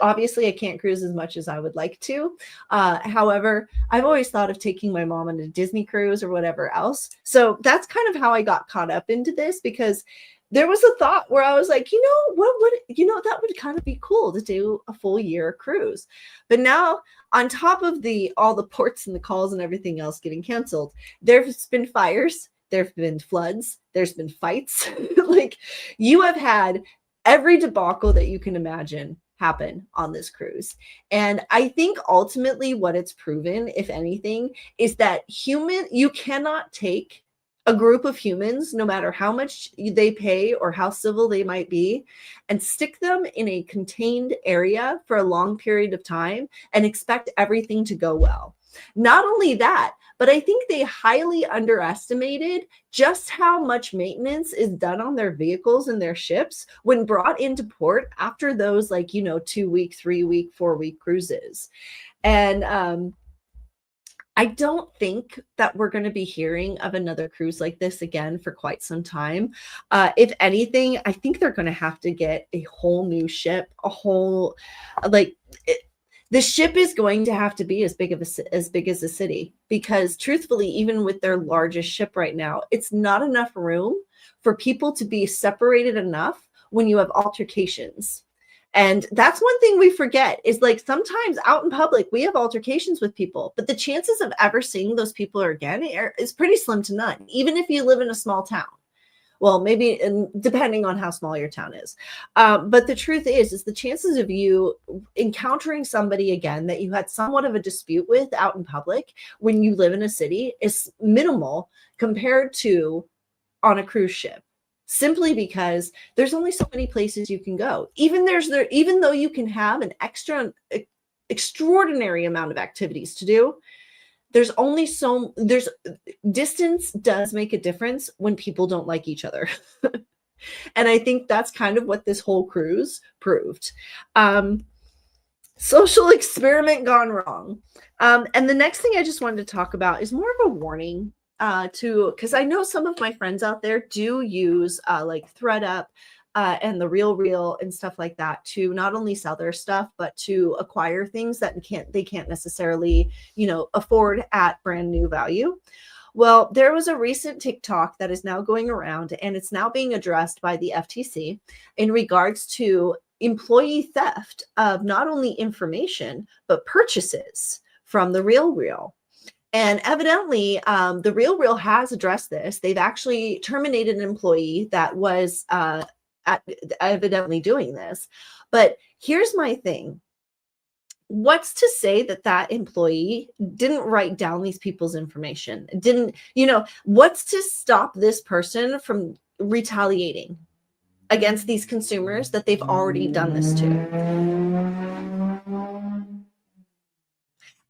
Speaker 1: Obviously I can't cruise as much as I would like to. However, I've always thought of taking my mom on a Disney cruise or whatever else. So that's kind of how I got caught up into this, because there was a thought where I was like, that would kind of be cool to do a full year cruise. But now, on top of all the ports and the calls and everything else getting canceled, there's been fires, there've been floods, there's been fights. Like, you have had every debacle that you can imagine happen on this cruise. And I think ultimately what it's proven, if anything, is that you cannot take a group of humans, no matter how much they pay or how civil they might be, and stick them in a contained area for a long period of time and expect everything to go well. Not only that, but I think they highly underestimated just how much maintenance is done on their vehicles and their ships when brought into port after those 2-week, 3-week, 4-week cruises. And I don't think that we're going to be hearing of another cruise like this again for quite some time. If anything, I think they're going to have to get a whole new ship, the ship is going to have to be as big as a city, because truthfully, even with their largest ship right now, it's not enough room for people to be separated enough when you have altercations. And that's one thing we forget, is like sometimes out in public, we have altercations with people, but the chances of ever seeing those people again is pretty slim to none, even if you live in a small town. Well, maybe depending on how small your town is. But the truth is the chances of you encountering somebody again that you had somewhat of a dispute with out in public when you live in a city is minimal compared to on a cruise ship. Simply because there's only so many places you can go. Even though you can have an extraordinary amount of activities to do, distance does make a difference when people don't like each other. And I think that's kind of what this whole cruise proved. Social experiment gone wrong. And the next thing I just wanted to talk about is more of a warning. Because I know some of my friends out there do use like ThreadUp and the Real and stuff like that to not only sell their stuff, but to acquire things that they can't necessarily, afford at brand new value. Well, there was a recent TikTok that is now going around, and it's now being addressed by the FTC in regards to employee theft of not only information, but purchases from the Real. And evidently, the Real has addressed this. They've actually terminated an employee that was evidently doing this. But here's my thing. What's to say that employee didn't write down these people's information? What's to stop this person from retaliating against these consumers that they've already done this to?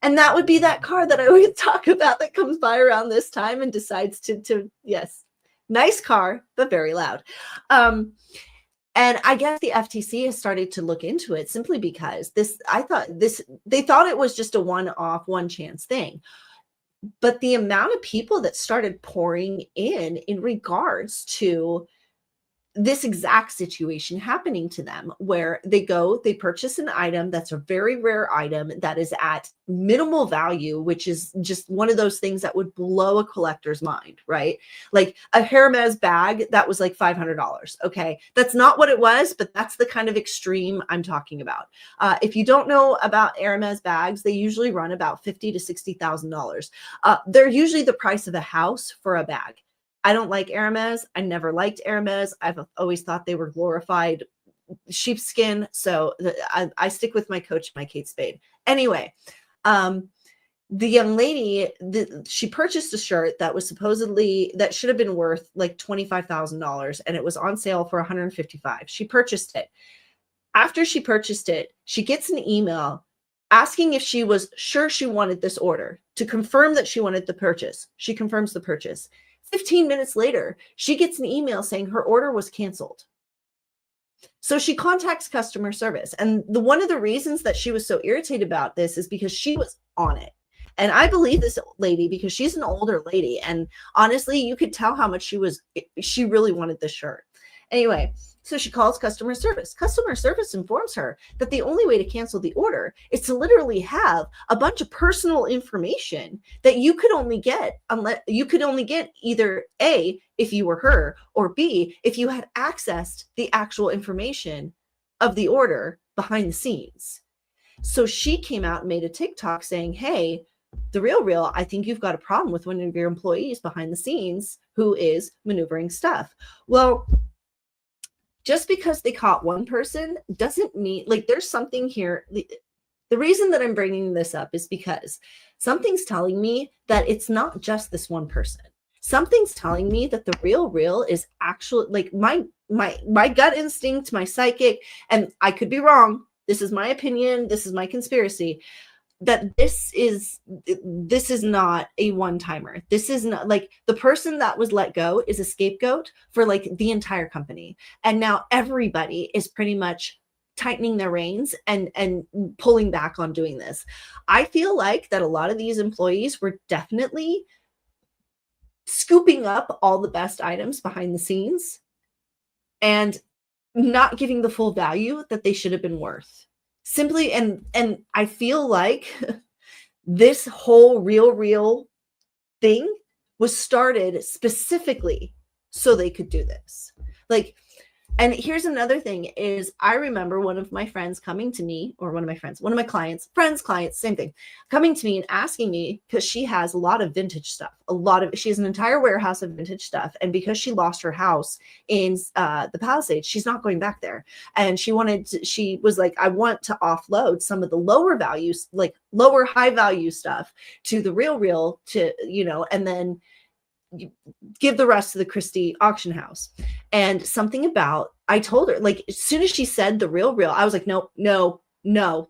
Speaker 1: And that would be that car that I always talk about that comes by around this time and decides to yes, nice car, but very loud. And I guess the FTC has started to look into it simply because they thought it was just a one-off, one-chance thing. But the amount of people that started pouring in regards to this exact situation happening to them where they purchase an item that's a very rare item that is at minimal value, which is just one of those things that would blow a collector's mind, right? Like a Hermes bag that was like $500. Okay. That's not what it was, but that's the kind of extreme I'm talking about. If you don't know about Hermes bags, they usually run about $50,000 to $60,000. They're usually the price of a house for a bag. I don't like Hermes. I never liked Hermes. I've always thought they were glorified sheepskin. So I stick with my Coach, my Kate Spade. Anyway, the young lady, she purchased a shirt that was that should have been worth like $25,000, and it was on sale for $155,000. She purchased it. After she purchased it, she gets an email asking if she was sure she wanted this order, to confirm that she wanted the purchase. She confirms the purchase. 15 minutes later, she gets an email saying her order was canceled. So she contacts customer service. And one of the reasons that she was so irritated about this is because she was on it. And I believe this lady because she's an older lady. And honestly, you could tell how much she really wanted this shirt. Anyway, so she calls customer service. Customer service informs her that the only way to cancel the order is to literally have a bunch of personal information that you could only get either A, if you were her, or B, if you had accessed the actual information of the order behind the scenes. So she came out and made a TikTok saying, hey, The Real, I think you've got a problem with one of your employees behind the scenes who is maneuvering stuff. Well, just because they caught one person doesn't mean, like, there's something here. The reason that I'm bringing this up is because something's telling me that it's not just this one person. Something's telling me that The Real is actually, like, my gut instinct, my psychic, and I could be wrong. This is my opinion. This is my conspiracy. That this is not a one-timer. This is not, like, the person that was let go is a scapegoat for, like, the entire company. And now everybody is pretty much tightening their reins and pulling back on doing this. I feel like that a lot of these employees were definitely scooping up all the best items behind the scenes and not giving the full value that they should have been worth. Simply, and I feel like this whole real thing was started specifically so they could do this. Like, and here's another thing is I remember one of my friends coming to me, or one of my clients, same thing, coming to me and asking me, because she has a lot of vintage stuff, she has an entire warehouse of vintage stuff. And because she lost her house in the Palisades, she's not going back there. And she was like, I want to offload some of the lower values, like lower high value stuff to The Real to, and then give the rest to the Christie auction house. And something about, I told her, like, as soon as she said The Real, I was like, no,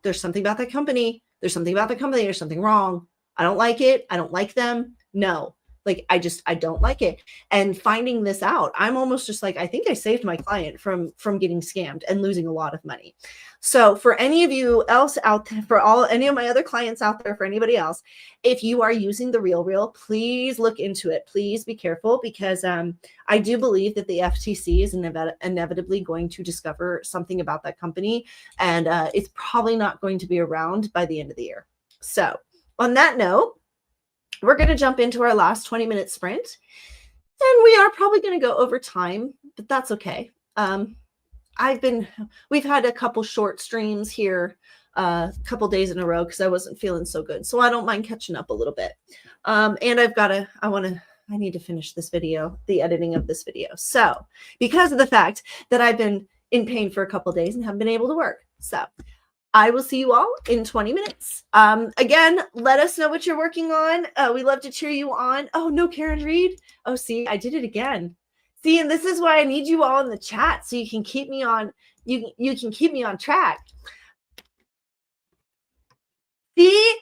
Speaker 1: there's something about that company. There's something wrong. I don't like it. I don't like them. No, like, I don't like it. And finding this out, I'm almost just like, I think I saved my client from getting scammed and losing a lot of money. So for any of you else out there, any of my other clients out there, for anybody else, if you are using The Real, please look into it. Please be careful, because I do believe that the FTC is inevitably going to discover something about that company, and it's probably not going to be around by the end of the year. So on that note, we're going to jump into our last 20-minute sprint, and we are probably going to go over time, but that's okay. We've had a couple short streams here, a couple days in a row, because I wasn't feeling so good. So I don't mind catching up a little bit. And I need to finish this video, the editing of this video. So because of the fact that I've been in pain for a couple days and haven't been able to work. So I will see you all in 20 minutes. Again, let us know what you're working on. We love to cheer you on. Oh, no, Karen Reed. Oh, see, I did it again. See, and this is why I need you all in the chat, so you can keep me on, you can keep me on track. See,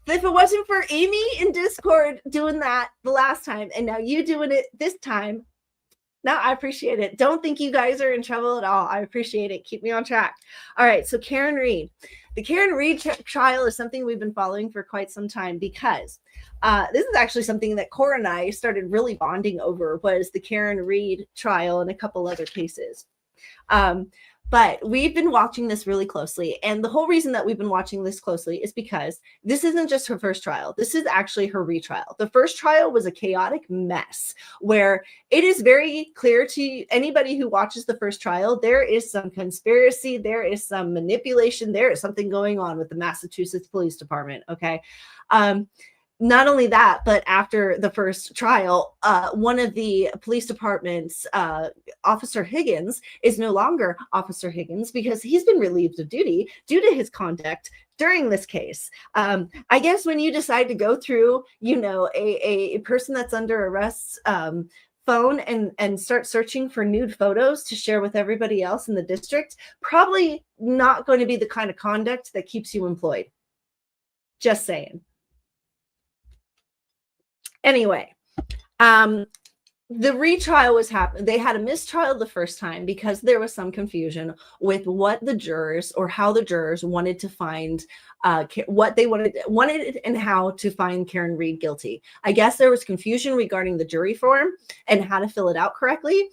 Speaker 1: if it wasn't for Amy in Discord doing that the last time, and now you doing it this time, no, I appreciate it. Don't think you guys are in trouble at all. I appreciate it. Keep me on track. All right. So Karen Reed, the Karen Read trial is something we've been following for quite some time, because this is actually something that Cora and I started really bonding over, was the Karen Read trial and a couple other cases. But we've been watching this really closely. And the whole reason that we've been watching this closely is because this isn't just her first trial. This is actually her retrial. The first trial was a chaotic mess where it is very clear to anybody who watches the first trial, there is some conspiracy, there is some manipulation, there is something going on with the Massachusetts Police Department. Okay. Not only that, but after the first trial, one of the police department's Officer Higgins is no longer Officer Higgins because he's been relieved of duty due to his conduct during this case. I guess when you decide to go through, you know, a person that's under arrest's phone and start searching for nude photos to share with everybody else in the district, probably not going to be the kind of conduct that keeps you employed. Just saying. Anyway, the retrial was happening. They had a mistrial the first time because there was some confusion with what the jurors, or how the jurors wanted to find what they wanted and how to find Karen Read guilty. I guess there was confusion regarding the jury form and how to fill it out correctly.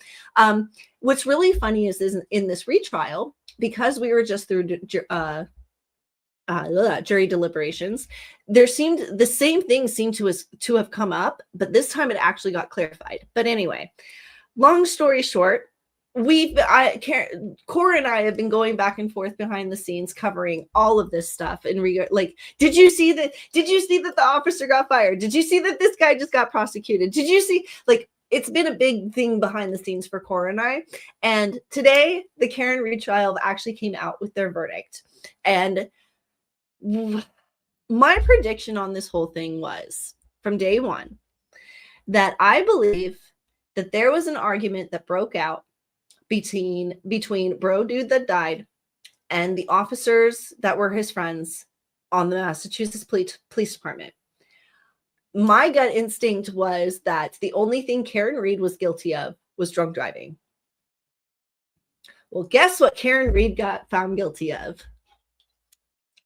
Speaker 1: What's really funny is in this retrial, because we were just through jury deliberations, the same thing seemed to have come up, but this time it actually got clarified. But anyway, long story short, Cora and I have been going back and forth behind the scenes covering all of this stuff in regard, like, did you see that the officer got fired? Did you see that this guy just got prosecuted? Did you see, like, it's been a big thing behind the scenes for Cora and I. And today the Karen Read trial actually came out with their verdict. And my prediction on this whole thing was, from day one, that I believe that there was an argument that broke out between bro dude that died and the officers that were his friends on the Massachusetts Police Department. My gut instinct was that the only thing Karen Read was guilty of was drunk driving. Well, guess what Karen Read got found guilty of?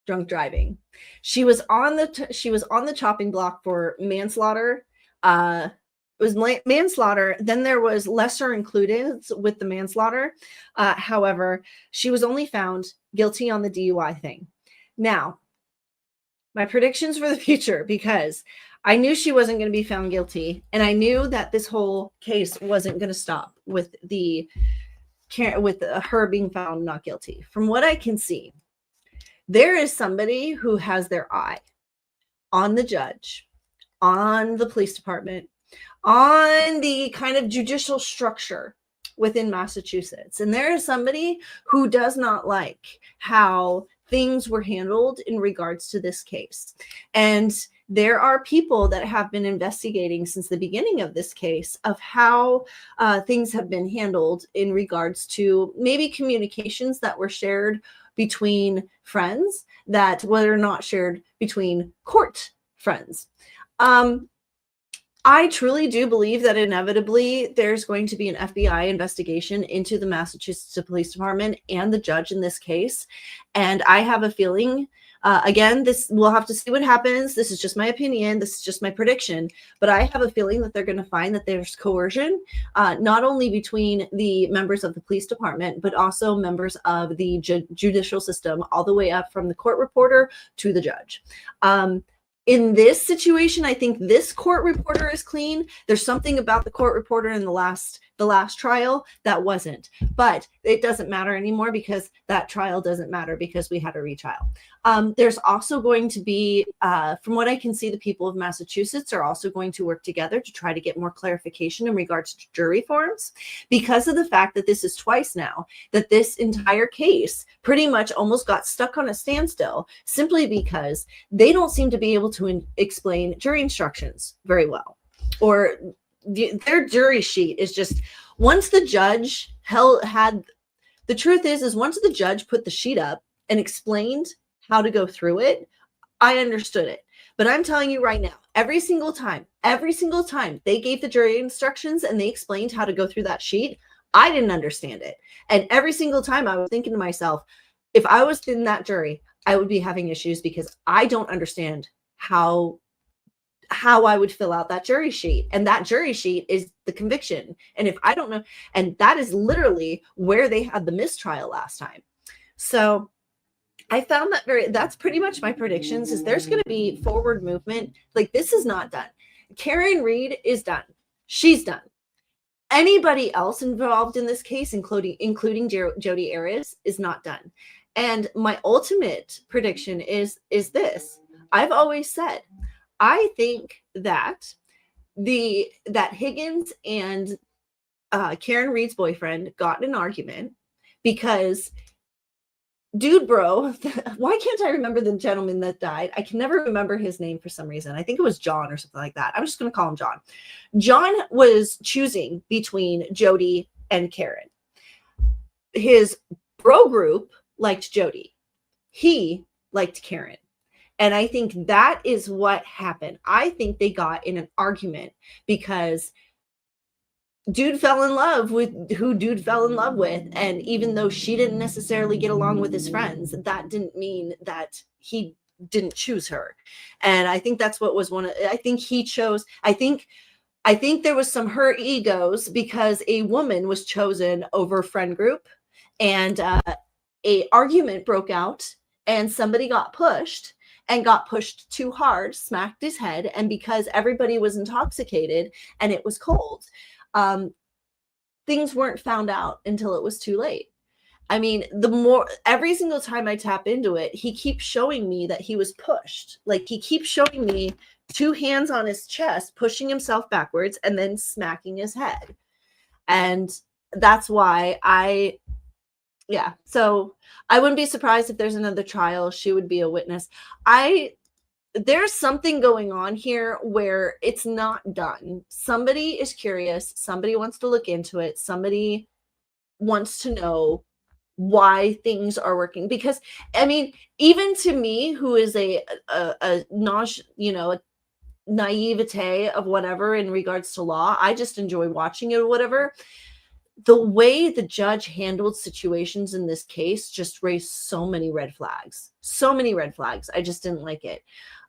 Speaker 1: Drunk driving. She was on the chopping block for manslaughter. It was manslaughter. Then there was lesser included with the manslaughter. However, she was only found guilty on the DUI thing. Now, my predictions for the future, because I knew she wasn't going to be found guilty, and I knew that this whole case wasn't going to stop with her being found not guilty. From what I can see, there is somebody who has their eye on the judge, on the police department, on the kind of judicial structure within Massachusetts. And there is somebody who does not like how things were handled in regards to this case. And there are people that have been investigating since the beginning of this case of how things have been handled in regards to maybe communications that were shared between friends that were not shared between court friends. I truly do believe that inevitably there's going to be an FBI investigation into the Massachusetts Police Department and the judge in this case. And I have a feeling, again, we'll have to see what happens. This is just my opinion. This is just my prediction. But I have a feeling that they're going to find that there's coercion, not only between the members of the police department, but also members of the judicial system, all the way up from the court reporter to the judge. In this situation, I think this court reporter is clean. There's something about the court reporter in the last trial that wasn't, but it doesn't matter anymore because that trial doesn't matter because we had a retrial. There's also going to be, from what I can see, the people of Massachusetts are also going to work together to try to get more clarification in regards to jury forms, because of the fact that this is twice now that this entire case pretty much almost got stuck on a standstill simply because they don't seem to be able to explain jury instructions very well, or their jury sheet is just, once the judge the truth is once the judge put the sheet up and explained how to go through it, I understood it. But I'm telling you right now, every single time they gave the jury instructions and they explained how to go through that sheet, I didn't understand it. And every single time I was thinking to myself, if I was in that jury, I would be having issues because I don't understand how I would fill out that jury sheet. And that jury sheet is the conviction. And if I don't know, and that is literally where they had the mistrial last time. So I found that that's pretty much my predictions is there's going to be forward movement. Like, this is not done. Karen Reed is done. She's done. Anybody else involved in this case, including Jodi Arias, is not done. And my ultimate prediction is this. I've always said, I think that that Higgins and Karen Reed's boyfriend got in an argument because dude bro, why can't I remember the gentleman that died? I can never remember his name for some reason. I think it was John or something like that. I'm just going to call him John. John was choosing between Jodi and Karen. His bro group liked Jodi. He liked Karen. And I think that is what happened. I think they got in an argument because dude fell in love with who dude fell in love with. And even though she didn't necessarily get along with his friends, that didn't mean that he didn't choose her. And I think that's what was I think he chose, I think there was some hurt egos because a woman was chosen over friend group, and a argument broke out and somebody got pushed too hard, smacked his head. And because everybody was intoxicated and it was cold, things weren't found out until it was too late. I mean, every single time I tap into it, he keeps showing me that he was pushed. Like, he keeps showing me 2 hands on his chest, pushing himself backwards and then smacking his head. And that's why so I wouldn't be surprised if there's another trial. She would be a witness. There's something going on here where it's not done. Somebody is curious. Somebody wants to look into it. Somebody wants to know why things are working. Because, I mean, even to me, who is a naivete of whatever in regards to law, I just enjoy watching it or whatever. The way the judge handled situations in this case just raised so many red flags. So many red flags. I just didn't like it.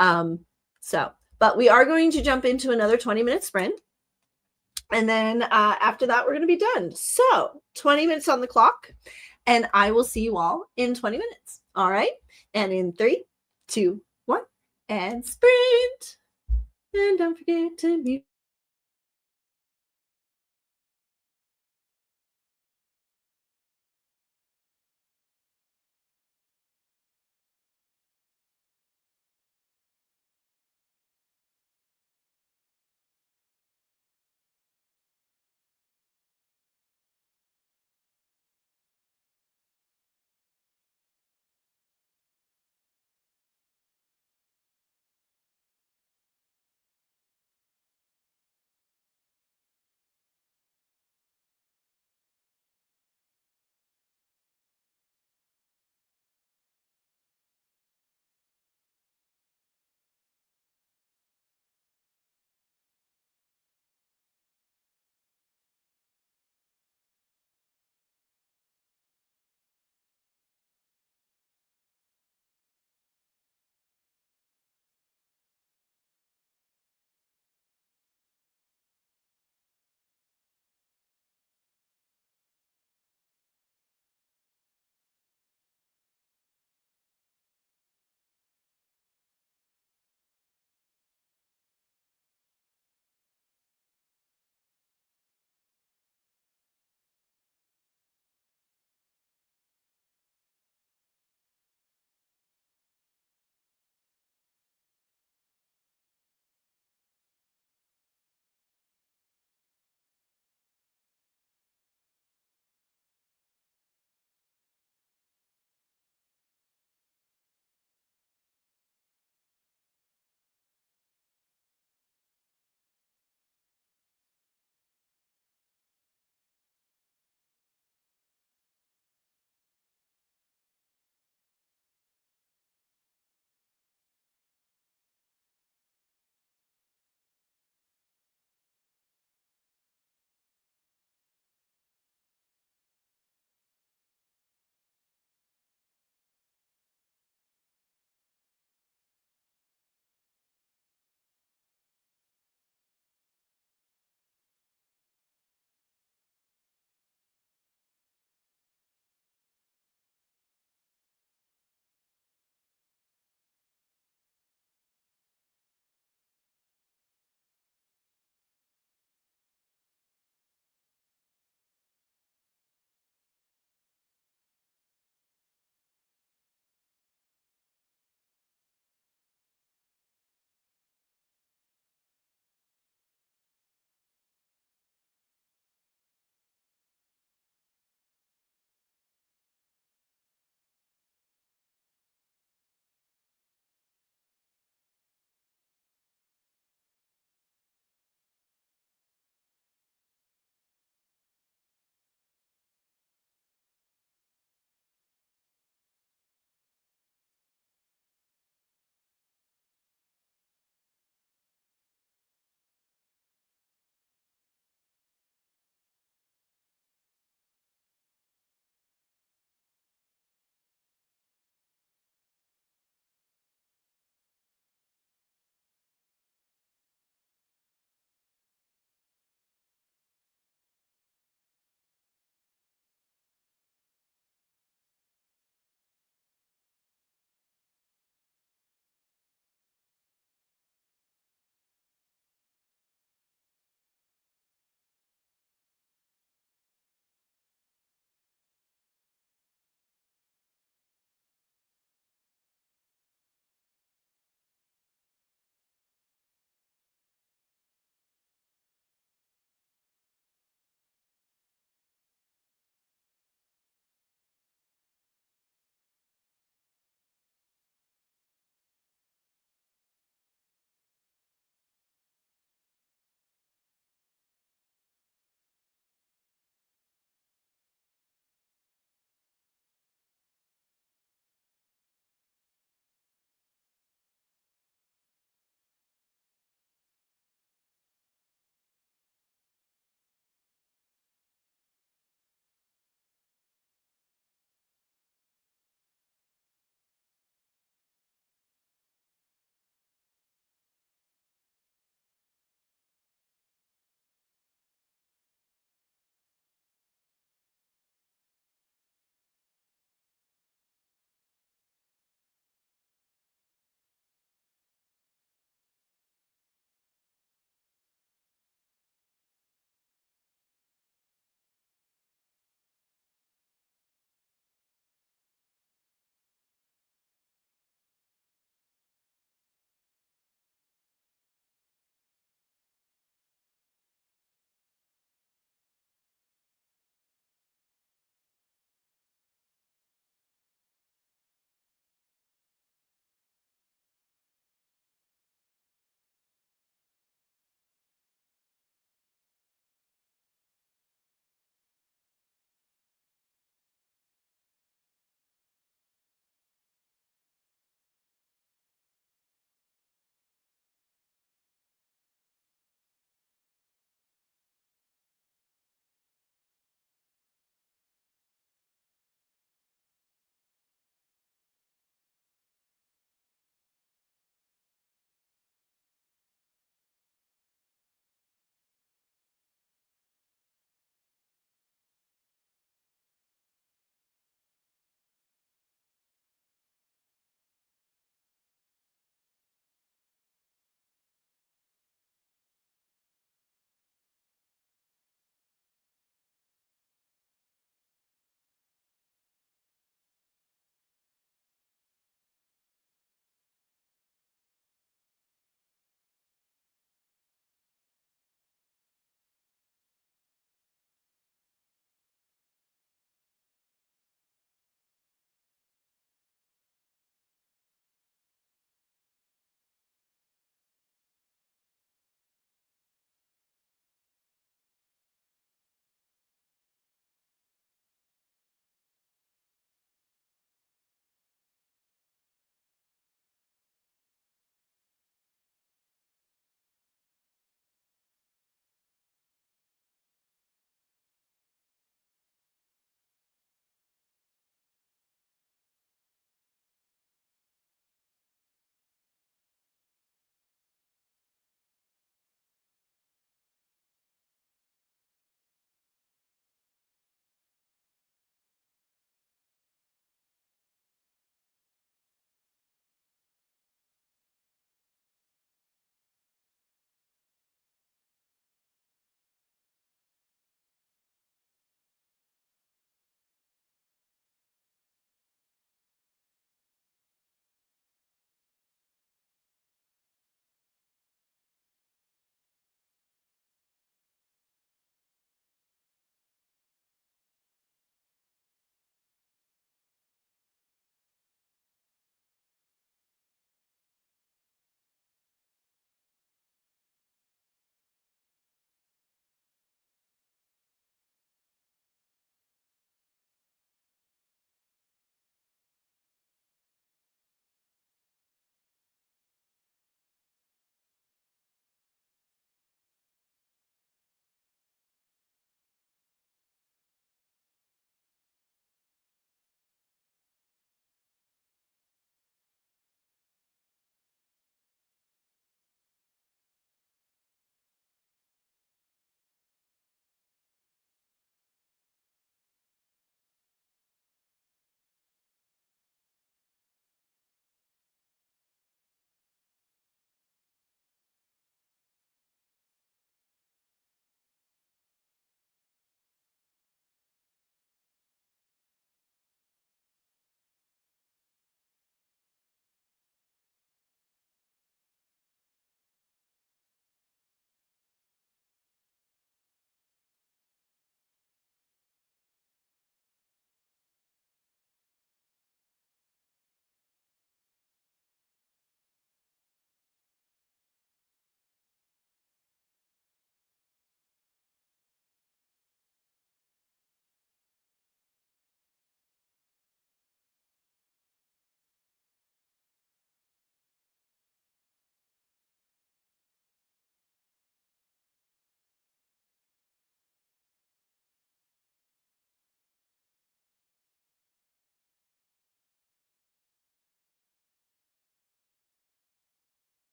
Speaker 1: But we are going to jump into another 20-minute sprint. And then after that, we're going to be done. So 20 minutes on the clock. And I will see you all in 20 minutes. All right. And in 3, 2, 1, and sprint. And don't forget to mute.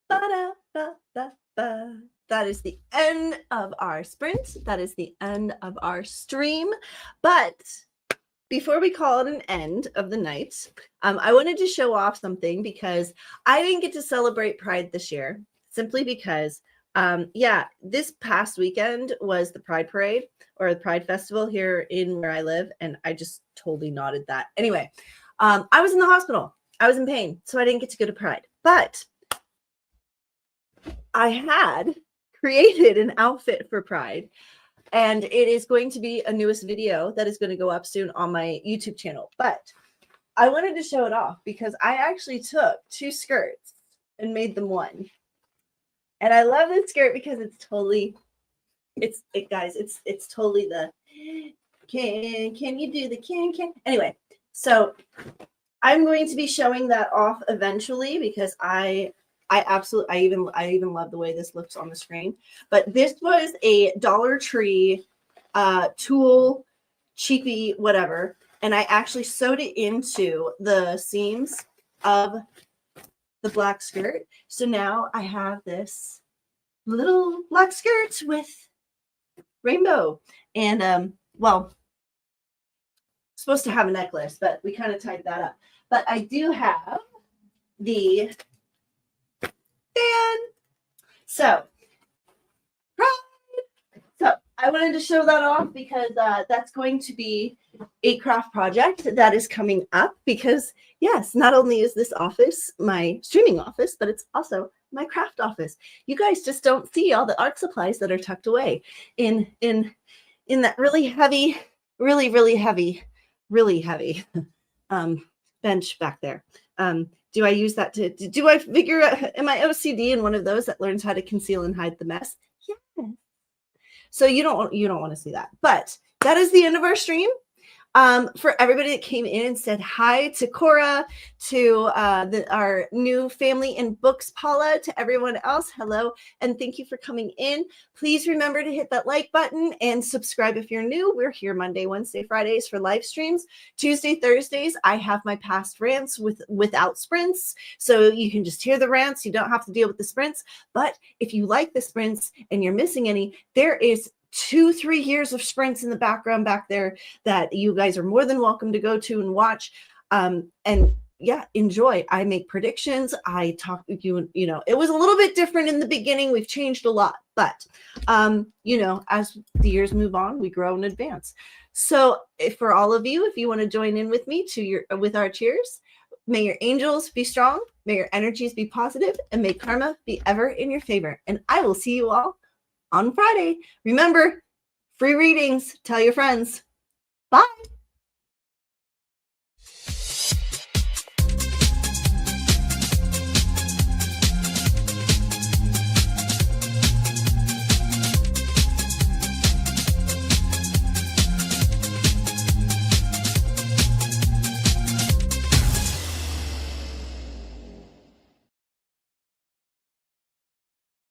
Speaker 1: Ba-da-ba-ba-ba. That is the end of our sprint. That is the end of our stream. But before we call it an end of the night, I wanted to show off something because I didn't get to celebrate Pride this year, simply because, this past weekend was the Pride Parade or the Pride Festival here in where I live, and I just totally nodded that. Anyway, I was in the hospital. I was in pain, so I didn't get to go to Pride. But I had created an outfit for Pride, and it is going to be a newest video that is going to go up soon on my YouTube channel. But I wanted to show it off because I actually took 2 skirts and made them one. And I love this skirt because it's totally, it's totally the, can you do the can? Anyway, so I'm going to be showing that off eventually because I even love the way this looks on the screen. But this was a Dollar Tree tulle, cheapy, whatever. And I actually sewed it into the seams of the black skirt. So now I have this little black skirt with rainbow. And, well, supposed to have a necklace, but we kind of tied that up. But I do have the band. So I wanted to show that off because that's going to be a craft project that is coming up because, yes, not only is this office my streaming office, but it's also my craft office. You guys just don't see all the art supplies that are tucked away in that really heavy, really heavy bench back there. Do I use that do I figure out, am I OCD and one of those that learns how to conceal and hide the mess? Yeah. So you don't want to see that. But that is the end of our stream. For everybody that came in and said hi, to Cora, to our new family in books, Paula, to everyone else, hello, and thank you for coming in. Please remember to hit that like button and subscribe if you're new. We're here Monday, Wednesday, Fridays for live streams. Tuesday, Thursdays, I have my past rants without sprints, so you can just hear the rants. You don't have to deal with the sprints. But if you like the sprints and you're missing any, there is 2-3 years of sprints in the background back there that you guys are more than welcome to go to and watch. And yeah, enjoy. I make predictions. I talk with you, it was a little bit different in the beginning. We've changed a lot, but as the years move on, we grow and advance. So for all of you, if you want to join in with me with our cheers, may your angels be strong, may your energies be positive, and may karma be ever in your favor. And I will see you all on Friday. Remember, free readings. Tell your friends. Bye.